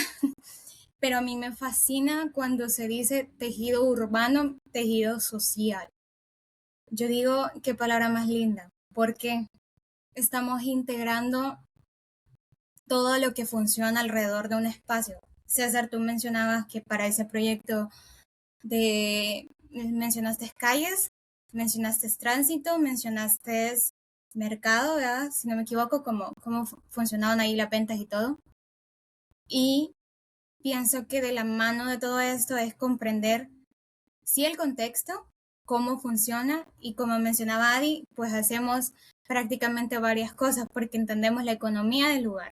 pero a mí me fascina cuando se dice tejido urbano, tejido social. Yo digo, qué palabra más linda, porque estamos integrando todo lo que funciona alrededor de un espacio. César, tú mencionabas que para ese proyecto mencionaste calles, mencionaste tránsito, mencionaste mercado, ¿verdad? Si no me equivoco, cómo funcionaban ahí las ventas y todo. Y pienso que de la mano de todo esto es comprender, sí, el contexto, cómo funciona, y como mencionaba Adi, pues hacemos prácticamente varias cosas porque entendemos la economía del lugar,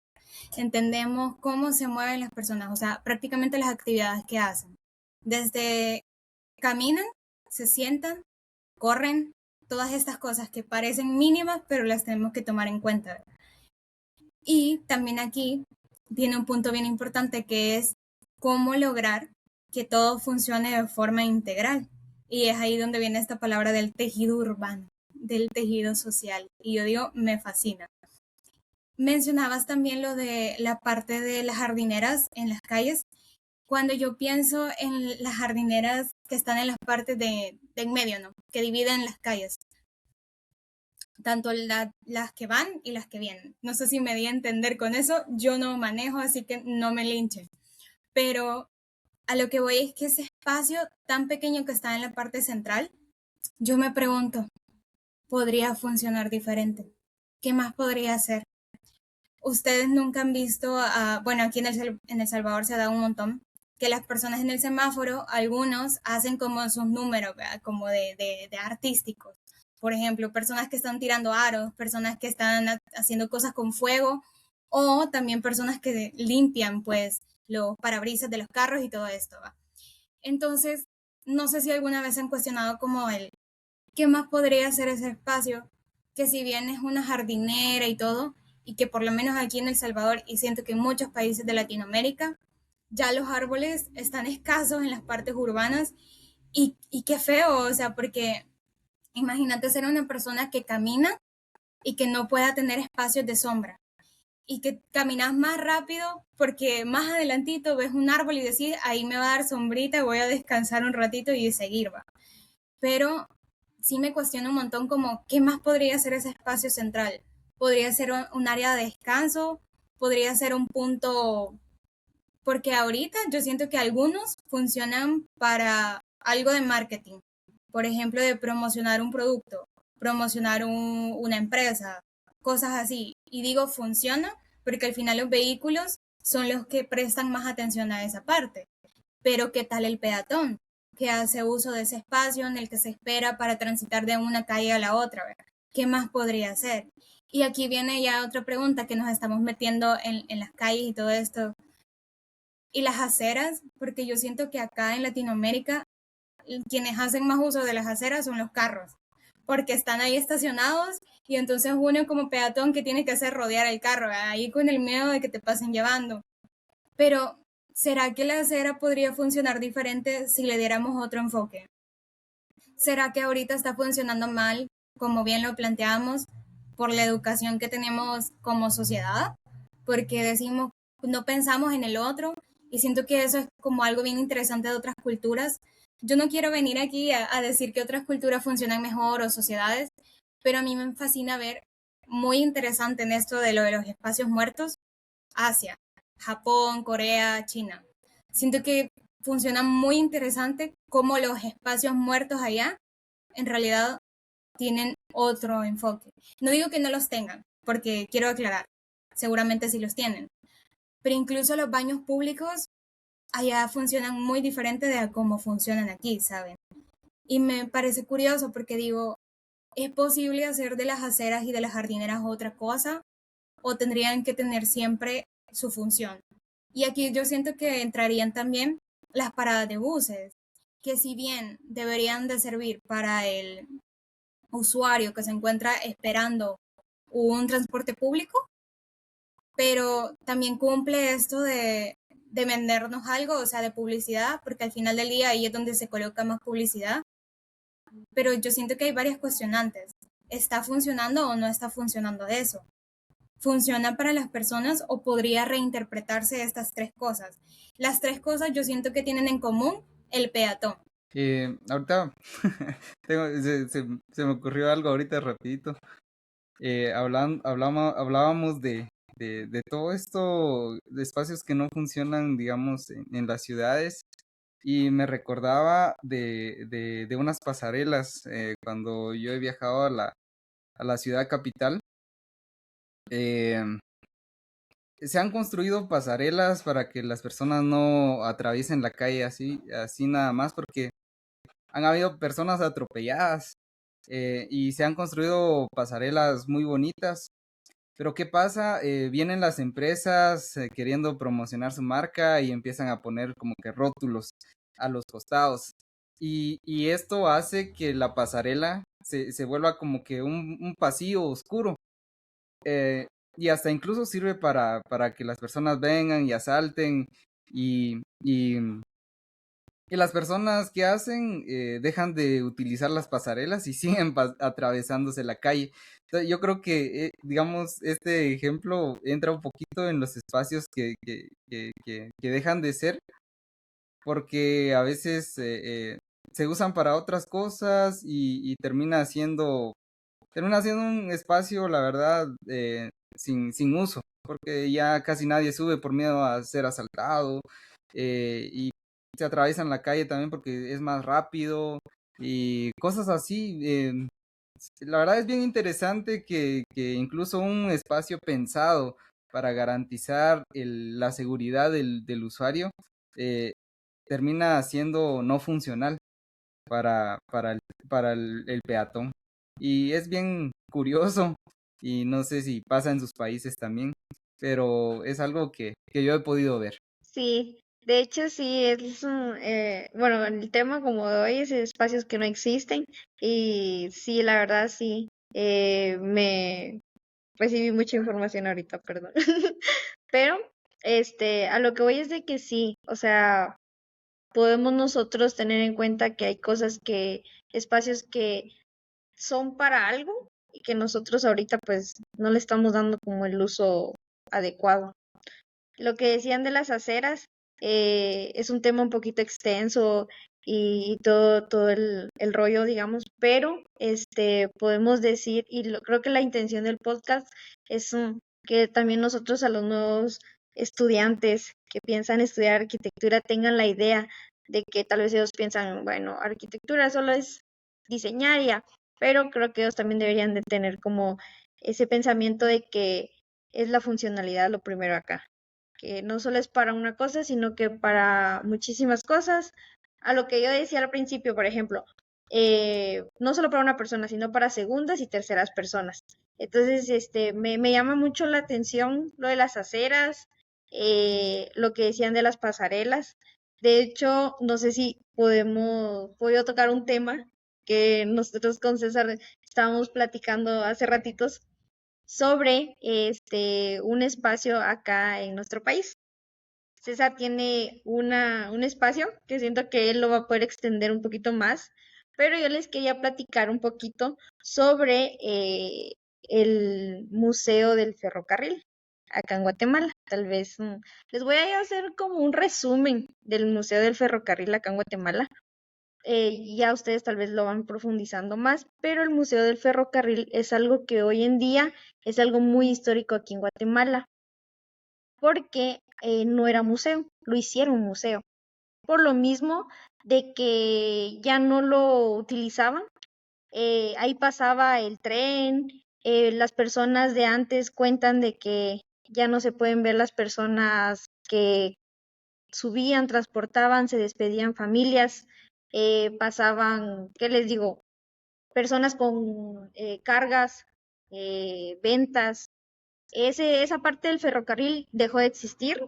entendemos cómo se mueven las personas, o sea, prácticamente las actividades que hacen. Desde caminan, se sientan, corren, todas estas cosas que parecen mínimas, pero las tenemos que tomar en cuenta. Y también aquí viene un punto bien importante, que es cómo lograr que todo funcione de forma integral. Y es ahí donde viene esta palabra del tejido urbano, del tejido social. Y yo digo, me fascina. Mencionabas también lo de la parte de las jardineras en las calles. Cuando yo pienso en las jardineras que están en las partes de en medio, ¿no? Que dividen las calles, tanto las que van y las que vienen. No sé si me di a entender con eso, yo no manejo, así que no me linchen. Pero a lo que voy es que ese espacio tan pequeño que está en la parte central, yo me pregunto, ¿podría funcionar diferente? ¿Qué más podría hacer? Ustedes nunca han visto, bueno, aquí en El Salvador se da un montón, que las personas en el semáforo, algunos hacen como sus números, ¿verdad? Como de artísticos. Por ejemplo, personas que están tirando aros, personas que están haciendo cosas con fuego, o también personas que limpian, pues, los parabrisas de los carros y todo esto, ¿va? Entonces, no sé si alguna vez han cuestionado como ¿qué más podría hacer ese espacio? Que si bien es una jardinera y todo, y que por lo menos aquí en El Salvador, y siento que en muchos países de Latinoamérica, ya los árboles están escasos en las partes urbanas, y qué feo, o sea, porque imagínate ser una persona que camina y que no pueda tener espacios de sombra, y que caminas más rápido porque más adelantito ves un árbol y decís, ahí me va a dar sombrita, voy a descansar un ratito y seguir, va. Pero sí me cuestiono un montón como, ¿qué más podría ser ese espacio central? ¿Podría ser un área de descanso? ¿Podría ser un punto? Porque ahorita yo siento que algunos funcionan para algo de marketing. Por ejemplo, de promocionar un producto, promocionar una empresa, cosas así. Y digo funciona porque al final los vehículos son los que prestan más atención a esa parte. Pero ¿qué tal el peatón, que hace uso de ese espacio en el que se espera para transitar de una calle a la otra? ¿Verdad? ¿Qué más podría hacer? Y aquí viene ya otra pregunta, que nos estamos metiendo en las calles y todo esto. Y las aceras, porque yo siento que acá en Latinoamérica quienes hacen más uso de las aceras son los carros, porque están ahí estacionados y entonces uno como peatón que tiene que hacer rodear el carro, ahí con el miedo de que te pasen llevando. Pero, ¿será que la acera podría funcionar diferente si le diéramos otro enfoque? ¿Será que ahorita está funcionando mal, como bien lo planteamos, por la educación que tenemos como sociedad? Porque decimos, no pensamos en el otro y siento que eso es como algo bien interesante de otras culturas. Yo no quiero venir aquí a decir que otras culturas funcionan mejor o sociedades, pero a mí me fascina ver muy interesante en esto de lo de los espacios muertos, Asia, Japón, Corea, China. Siento que funciona muy interesante cómo los espacios muertos allá en realidad tienen otro enfoque. No digo que no los tengan, porque quiero aclarar, seguramente sí los tienen, pero incluso los baños públicos allá funcionan muy diferente de cómo funcionan aquí, ¿saben? Y me parece curioso porque digo, ¿es posible hacer de las aceras y de las jardineras otra cosa? ¿O tendrían que tener siempre su función? Y aquí yo siento que entrarían también las paradas de buses, que si bien deberían de servir para el usuario que se encuentra esperando un transporte público, pero también cumple esto de vendernos algo, o sea, de publicidad, porque al final del día ahí es donde se coloca más publicidad. Pero yo siento que hay varias cuestionantes. ¿Está funcionando o no está funcionando eso? ¿Funciona para las personas o podría reinterpretarse estas tres cosas? Las tres cosas yo siento que tienen en común el peatón. Ahorita se me ocurrió algo ahorita rapidito. Hablábamos de todo esto, de espacios que no funcionan, digamos, en las ciudades, y me recordaba de unas pasarelas cuando yo he viajado a la ciudad capital. eh, Se han construido pasarelas para que las personas no atraviesen la calle así nada más, porque han habido personas atropelladas, y se han construido pasarelas muy bonitas. Pero ¿qué pasa? Vienen las empresas queriendo promocionar su marca y empiezan a poner como que rótulos a los costados. Y esto hace que la pasarela se vuelva como que un pasillo oscuro. eh, y hasta incluso sirve para que las personas vengan y asalten, y, y, y las personas que hacen dejan de utilizar las pasarelas y siguen atravesándose la calle. Entonces, yo creo que, digamos, este ejemplo entra un poquito en los espacios que dejan de ser, porque a veces se usan para otras cosas y termina siendo un espacio, la verdad, sin uso, porque ya casi nadie sube por miedo a ser asaltado, y se atraviesan la calle también porque es más rápido y cosas así. La verdad es bien interesante que incluso un espacio pensado para garantizar la seguridad del usuario eh, termina siendo no funcional para, para el, para el peatón. Y es bien curioso, y no sé si pasa en sus países también, pero es algo que yo he podido ver. Sí, de hecho sí, bueno, el tema como de hoy es espacios que no existen y sí, la verdad sí, me recibí mucha información ahorita, perdón. Pero, a lo que voy es de que sí, o sea, podemos nosotros tener en cuenta que hay espacios que son para algo y que nosotros ahorita pues no le estamos dando como el uso adecuado. Lo que decían de las aceras es un tema un poquito extenso y todo el rollo, digamos, pero podemos decir, y creo que la intención del podcast es que también nosotros a los nuevos estudiantes que piensan estudiar arquitectura tengan la idea de que tal vez ellos piensan, bueno, arquitectura solo es diseñar ya, pero creo que ellos también deberían de tener como ese pensamiento de que es la funcionalidad lo primero acá, que no solo es para una cosa, sino que para muchísimas cosas. A lo que yo decía al principio, por ejemplo, no solo para una persona, sino para segundas y terceras personas. Entonces, me llama mucho la atención lo de las aceras, lo que decían de las pasarelas. De hecho, no sé si puedo tocar un tema que nosotros con César estábamos platicando hace ratitos sobre un espacio acá en nuestro país. César tiene un espacio que siento que él lo va a poder extender un poquito más, pero yo les quería platicar un poquito sobre el Museo del Ferrocarril acá en Guatemala. Tal vez les voy a hacer como un resumen del Museo del Ferrocarril acá en Guatemala. Ya ustedes tal vez lo van profundizando más, pero el Museo del Ferrocarril es algo que hoy en día es algo muy histórico aquí en Guatemala, porque no era museo, lo hicieron museo. Por lo mismo de que ya no lo utilizaban, ahí pasaba el tren, las personas de antes cuentan de que ya no se pueden ver las personas que subían, transportaban, se despedían familias, pasaban, ¿qué les digo? Personas con cargas, ventas. Esa parte del ferrocarril dejó de existir,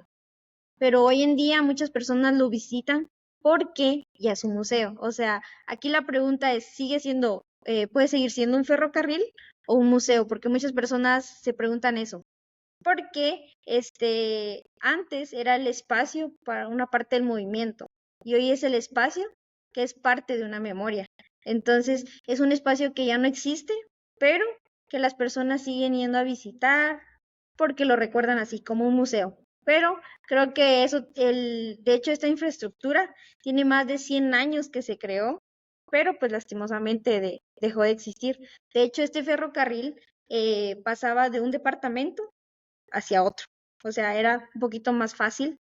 pero hoy en día muchas personas lo visitan porque ya es un museo. O sea, aquí la pregunta es, puede seguir siendo un ferrocarril o un museo? Porque muchas personas se preguntan eso. Porque antes era el espacio para una parte del movimiento y hoy es el espacio que es parte de una memoria. Entonces, es un espacio que ya no existe, pero que las personas siguen yendo a visitar porque lo recuerdan así como un museo. Pero creo que de hecho, esta infraestructura tiene más de 100 años que se creó, pero pues lastimosamente dejó de existir. De hecho, este ferrocarril pasaba de un departamento hacia otro. O sea, era un poquito más fácil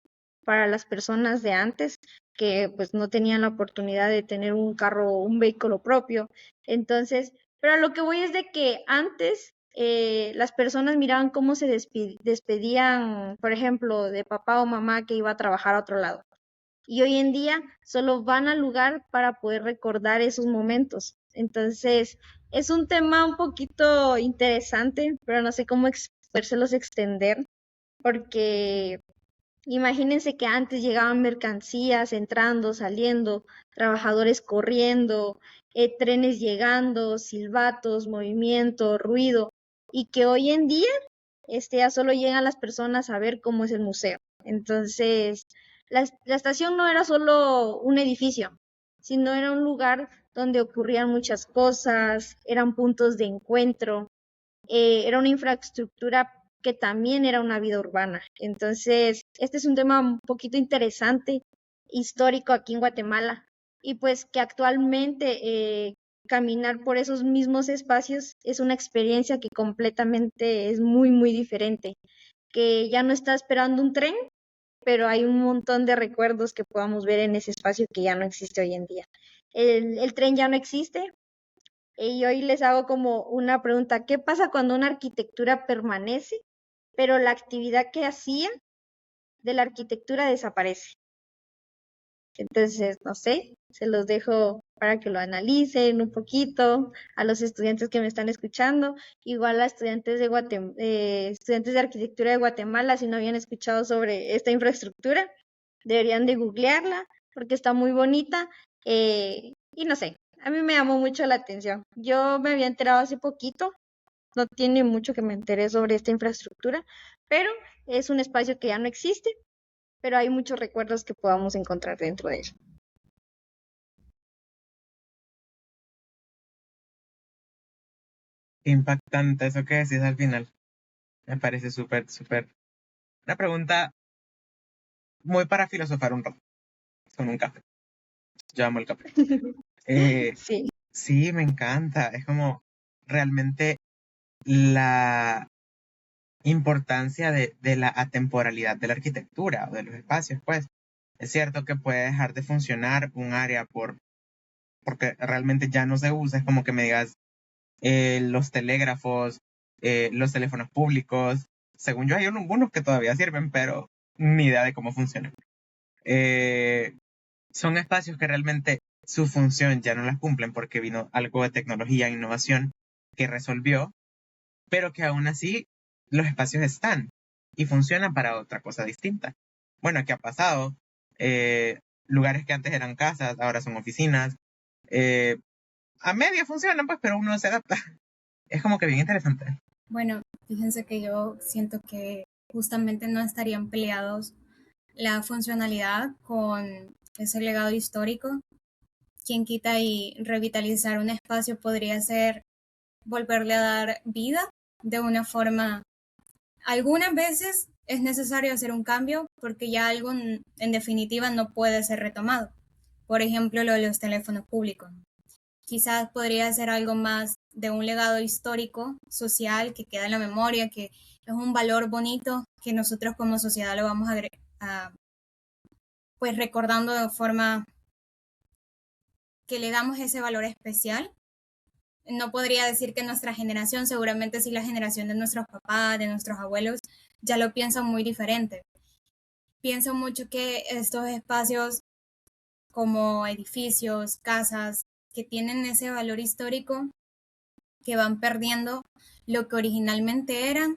para las personas de antes que pues no tenían la oportunidad de tener un carro, un vehículo propio. Entonces, pero a lo que voy es de que antes las personas miraban cómo se despedían, por ejemplo, de papá o mamá que iba a trabajar a otro lado. Y hoy en día solo van al lugar para poder recordar esos momentos. Entonces, es un tema un poquito interesante, pero no sé cómo podérselos extender, porque imagínense que antes llegaban mercancías entrando, saliendo, trabajadores corriendo, trenes llegando, silbatos, movimiento, ruido, y que hoy en día ya solo llegan las personas a ver cómo es el museo. Entonces, la estación no era solo un edificio, sino era un lugar donde ocurrían muchas cosas, eran puntos de encuentro, era una infraestructura que también era una vida urbana. Entonces, este es un tema un poquito interesante, histórico aquí en Guatemala, y pues que actualmente caminar por esos mismos espacios es una experiencia que completamente es muy, muy diferente, que ya no está esperando un tren, pero hay un montón de recuerdos que podamos ver en ese espacio que ya no existe hoy en día. El tren ya no existe, y hoy les hago como una pregunta, ¿qué pasa cuando una arquitectura permanece, pero la actividad que hacía de la arquitectura desaparece? Entonces, no sé, se los dejo para que lo analicen un poquito a los estudiantes que me están escuchando, igual a estudiantes estudiantes de arquitectura de Guatemala, si no habían escuchado sobre esta infraestructura, deberían de googlearla porque está muy bonita, y no sé, a mí me llamó mucho la atención. Yo me había enterado hace poquito, no tiene mucho que me enteré sobre esta infraestructura, pero es un espacio que ya no existe, pero hay muchos recuerdos que podamos encontrar dentro de él. Impactante eso que decís al final. Me parece súper, súper. Una pregunta muy para filosofar un rato, con un café. Yo amo el café. Sí, Sí, me encanta. Es como realmente la importancia de la atemporalidad de la arquitectura o de los espacios, pues. Es cierto que puede dejar de funcionar un área porque realmente ya no se usa. Es como que me digas los telégrafos, los teléfonos públicos. Según yo, hay algunos que todavía sirven, pero ni idea de cómo funcionan. Son espacios que realmente su función ya no la cumplen porque vino algo de tecnología e innovación que resolvió, pero que aún así los espacios están y funcionan para otra cosa distinta. Bueno, ¿qué ha pasado? Lugares que antes eran casas, ahora son oficinas. a medio funcionan, pues, pero uno se adapta. Es como que bien interesante. Bueno, fíjense que yo siento que justamente no estarían peleados la funcionalidad con ese legado histórico. Quien quita y revitalizar un espacio podría ser volverle a dar vida de una forma. Algunas veces es necesario hacer un cambio porque ya algo en definitiva no puede ser retomado. Por ejemplo, lo de los teléfonos públicos. Quizás podría ser algo más de un legado histórico, social, que queda en la memoria, que es un valor bonito que nosotros como sociedad lo vamos a pues recordando de forma que le damos ese valor especial. No podría decir que nuestra generación, seguramente sí la generación de nuestros papás, de nuestros abuelos, ya lo piensan muy diferente. Pienso mucho que estos espacios como edificios, casas, que tienen ese valor histórico, que van perdiendo lo que originalmente eran,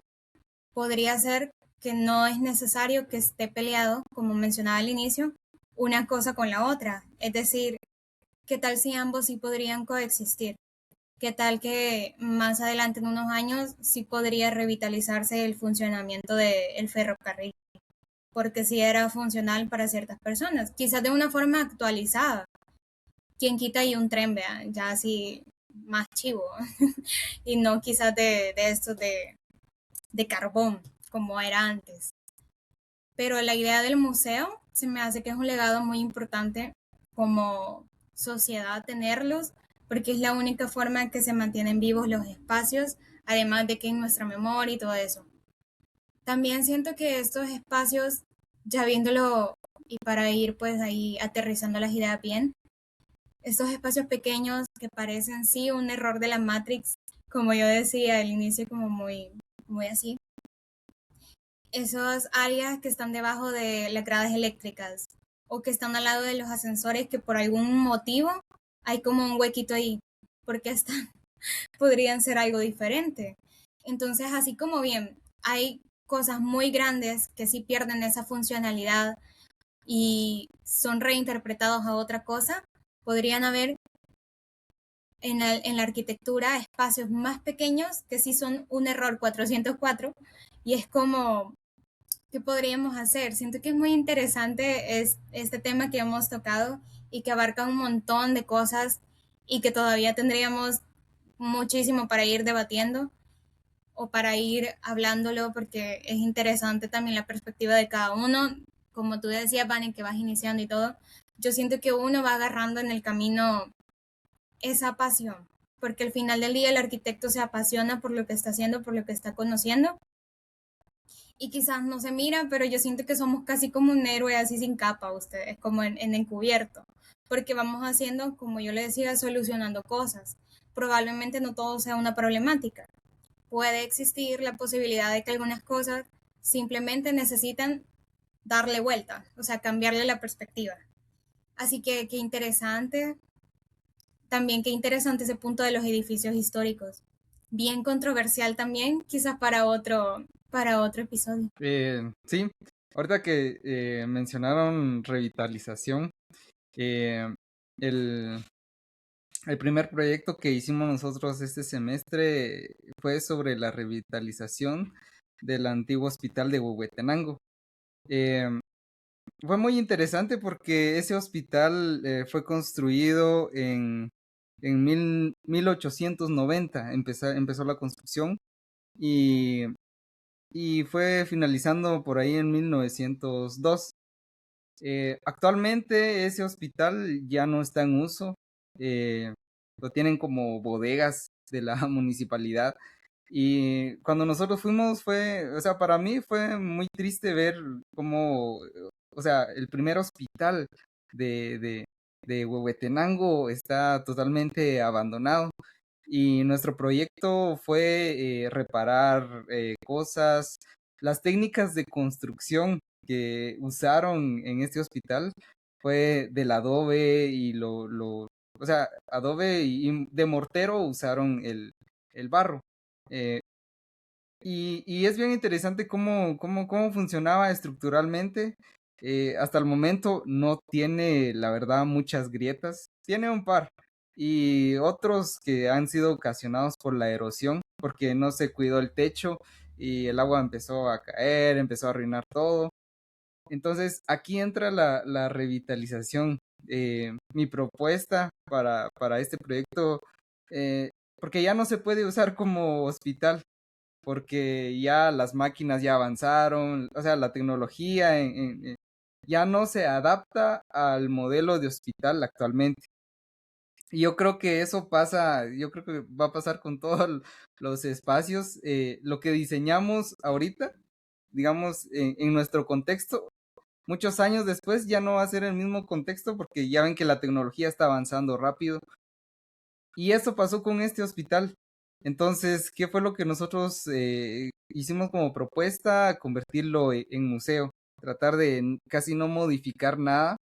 podría ser que no es necesario que esté peleado, como mencionaba al inicio, una cosa con la otra. Es decir, ¿qué tal si ambos sí podrían coexistir? ¿Qué tal que más adelante en unos años sí podría revitalizarse el funcionamiento del ferrocarril? Porque sí era funcional para ciertas personas, quizás de una forma actualizada. Quien quita y un tren, vea, ya así más chivo, y no quizás de estos de carbón, como era antes. Pero la idea del museo se me hace que es un legado muy importante como sociedad tenerlos, porque es la única forma en que se mantienen vivos los espacios, además de que en nuestra memoria y todo eso. También siento que estos espacios, ya viéndolo y para ir pues ahí aterrizando las ideas bien, estos espacios pequeños que parecen sí un error de la Matrix, como yo decía al inicio, como muy así, esas áreas que están debajo de las gradas eléctricas o que están al lado de los ascensores que por algún motivo hay como un huequito ahí, porque están, podrían ser algo diferente. Entonces, así como bien, hay cosas muy grandes que sí pierden esa funcionalidad y son reinterpretados a otra cosa, podrían haber en la arquitectura espacios más pequeños que sí son un error 404 y es como ¿qué podríamos hacer? Siento que es muy interesante este tema que hemos tocado y que abarca un montón de cosas y que todavía tendríamos muchísimo para ir debatiendo o para ir hablándolo porque es interesante también la perspectiva de cada uno. Como tú decías, Vani, que vas iniciando y todo, yo siento que uno va agarrando en el camino esa pasión, porque al final del día el arquitecto se apasiona por lo que está haciendo, por lo que está conociendo y quizás no se mira, pero yo siento que somos casi como un héroe así sin capa, ustedes, como en encubierto, porque vamos haciendo, como yo le decía, solucionando cosas. Probablemente no todo sea una problemática. Puede existir la posibilidad de que algunas cosas simplemente necesitan darle vuelta, o sea, cambiarle la perspectiva. Así que qué interesante, también qué interesante ese punto de los edificios históricos. Bien controversial también, quizás para otro episodio. Sí, ahorita que mencionaron revitalización, eh, el, el primer proyecto que hicimos nosotros este semestre fue sobre la revitalización del antiguo hospital de Huehuetenango. Eh, Fue muy interesante porque ese hospital fue construido en 1890, empezó la construcción y, y fue finalizando por ahí en 1902. Actualmente ese hospital ya no está en uso, lo tienen como bodegas de la municipalidad. Y cuando nosotros fuimos o sea, para mí fue muy triste ver cómo, o sea, el primer hospital de Huehuetenango está totalmente abandonado. Y nuestro proyecto fue reparar cosas, las técnicas de construcción que usaron en este hospital fue del adobe o sea, adobe y de mortero usaron el barro. Eh, y es bien interesante cómo funcionaba estructuralmente. Hasta el momento no tiene, la verdad, muchas grietas. Tiene un par, y otros que han sido ocasionados por la erosión, porque no se cuidó el techo y el agua empezó a caer, empezó a arruinar todo. Entonces, aquí entra la revitalización. Mi propuesta para este proyecto, porque ya no se puede usar como hospital, porque ya las máquinas ya avanzaron, o sea, la tecnología ya no se adapta al modelo de hospital actualmente. Y yo creo que eso pasa, yo creo que va a pasar con todos los espacios. Lo que diseñamos ahorita, digamos, en nuestro contexto, muchos años después ya no va a ser el mismo contexto porque ya ven que la tecnología está avanzando rápido. Y eso pasó con este hospital. Entonces, ¿qué fue lo que nosotros hicimos como propuesta? Convertirlo en museo, tratar de casi no modificar nada,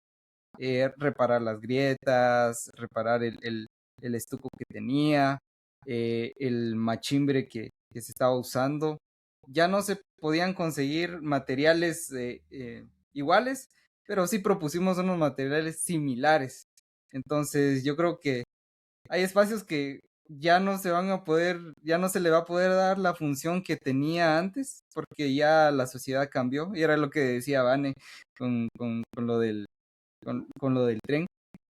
reparar las grietas, reparar el estuco que tenía, el machimbre que se estaba usando. Ya no se podían conseguir materiales iguales, pero sí propusimos unos materiales similares. Entonces, yo creo que hay espacios que ya no se van a poder, ya no se le va a poder dar la función que tenía antes, porque ya la sociedad cambió, y era lo que decía Vane con lo con lo del tren.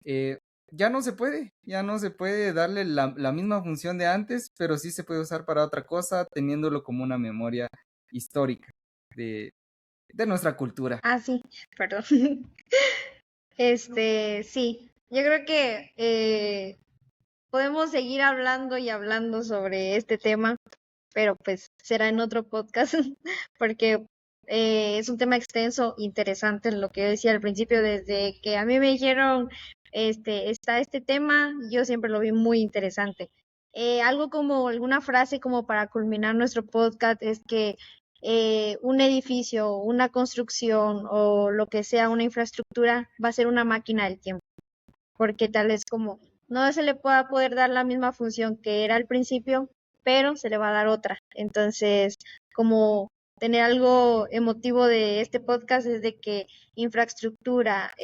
Eh, ya no se puede darle la misma función de antes, pero sí se puede usar para otra cosa, teniéndolo como una memoria histórica de, de nuestra cultura. Ah, sí, perdón. Sí, yo creo que podemos seguir hablando y hablando sobre este tema, pero pues será en otro podcast, porque es un tema extenso, interesante, lo que yo decía al principio, desde que a mí me dijeron, está este tema, yo siempre lo vi muy interesante. Algo como alguna frase como para culminar nuestro podcast es que un edificio, una construcción o lo que sea, una infraestructura, va a ser una máquina del tiempo, porque tal vez como no se le pueda poder dar la misma función que era al principio, pero se le va a dar otra. Entonces, como tener algo emotivo de este podcast es de que infraestructura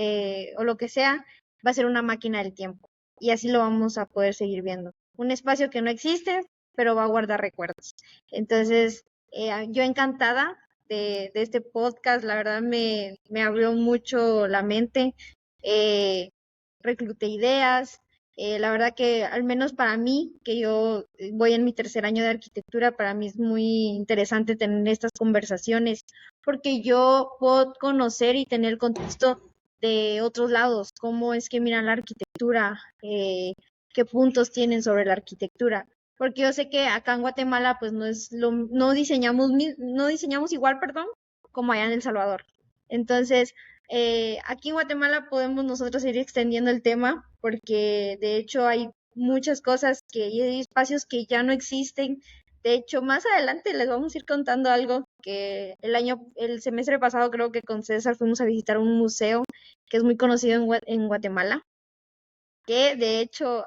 o lo que sea va a ser una máquina del tiempo y así lo vamos a poder seguir viendo. Un espacio que no existe, pero va a guardar recuerdos. Entonces, yo encantada de este podcast, la verdad me abrió mucho la mente. Eh, Recluté ideas. La verdad que al menos para mí, que yo voy en mi tercer año de arquitectura, para mí es muy interesante tener estas conversaciones porque yo puedo conocer y tener el contexto de otros lados, cómo es que miran la arquitectura, qué puntos tienen sobre la arquitectura. Porque yo sé que acá en Guatemala pues no diseñamos igual, perdón, como allá en El Salvador. Entonces, aquí en Guatemala podemos nosotros ir extendiendo el tema porque de hecho hay muchas cosas y hay espacios que ya no existen. De hecho, más adelante les vamos a ir contando algo que el semestre pasado creo que con César fuimos a visitar un museo que es muy conocido en Guatemala, que de hecho,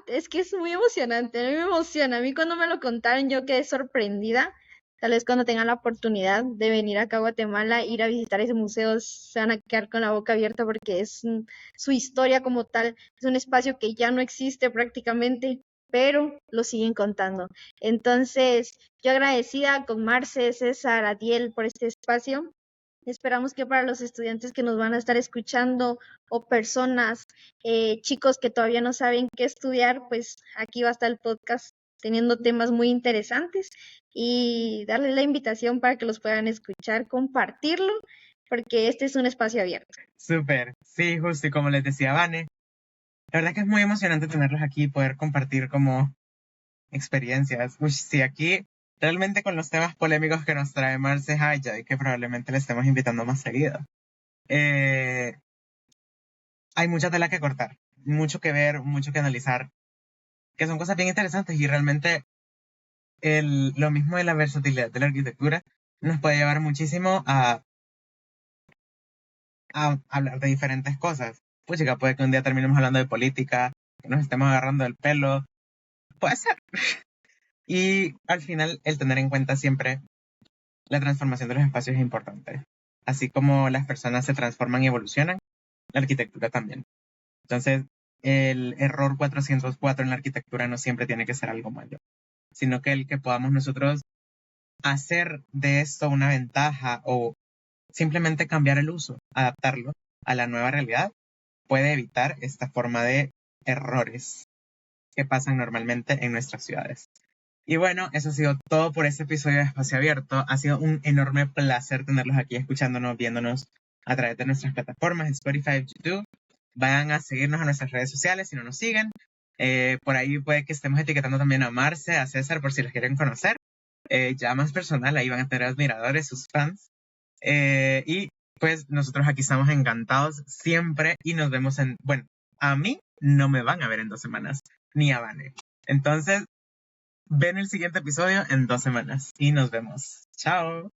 es que es muy emocionante, a mí me emociona. A mí cuando me lo contaron yo quedé sorprendida. Tal vez cuando tengan la oportunidad de venir acá a Guatemala, ir a visitar ese museo, se van a quedar con la boca abierta porque su historia como tal es un espacio que ya no existe prácticamente, pero lo siguen contando. Entonces, yo agradecida con Marce, César, Adiel por este espacio. Esperamos que para los estudiantes que nos van a estar escuchando o personas, chicos que todavía no saben qué estudiar, pues aquí va a estar el podcast teniendo temas muy interesantes y darles la invitación para que los puedan escuchar, compartirlo, porque este es un espacio abierto. Súper, sí, justo y como les decía Vane, la verdad que es muy emocionante tenerlos aquí y poder compartir como experiencias. Uy, sí, aquí realmente con los temas polémicos que nos trae Marce Haya y que probablemente le estemos invitando más seguido. Hay mucha tela que cortar, mucho que ver, mucho que analizar, que son cosas bien interesantes y realmente lo mismo de la versatilidad de la arquitectura nos puede llevar muchísimo a hablar de diferentes cosas. Pues chica, puede que un día terminemos hablando de política, que nos estemos agarrando del pelo, puede ser. Y al final el tener en cuenta siempre la transformación de los espacios es importante. Así como las personas se transforman y evolucionan, la arquitectura también. Entonces, el error 404 en la arquitectura no siempre tiene que ser algo malo, sino que el que podamos nosotros hacer de esto una ventaja o simplemente cambiar el uso, adaptarlo a la nueva realidad, puede evitar esta forma de errores que pasan normalmente en nuestras ciudades. Y bueno, eso ha sido todo por este episodio de Espacio Abierto. Ha sido un enorme placer tenerlos aquí escuchándonos, viéndonos a través de nuestras plataformas, Spotify, YouTube. Vayan a seguirnos en nuestras redes sociales si no nos siguen. Por ahí puede que estemos etiquetando también a Marce, a César, por si los quieren conocer. Ya más personal, ahí van a tener admiradores, sus fans. Y pues nosotros aquí estamos encantados siempre y nos vemos bueno, a mí no me van a ver en 2 semanas, ni a Vane. Entonces, ven el siguiente episodio en 2 semanas y nos vemos. Chao.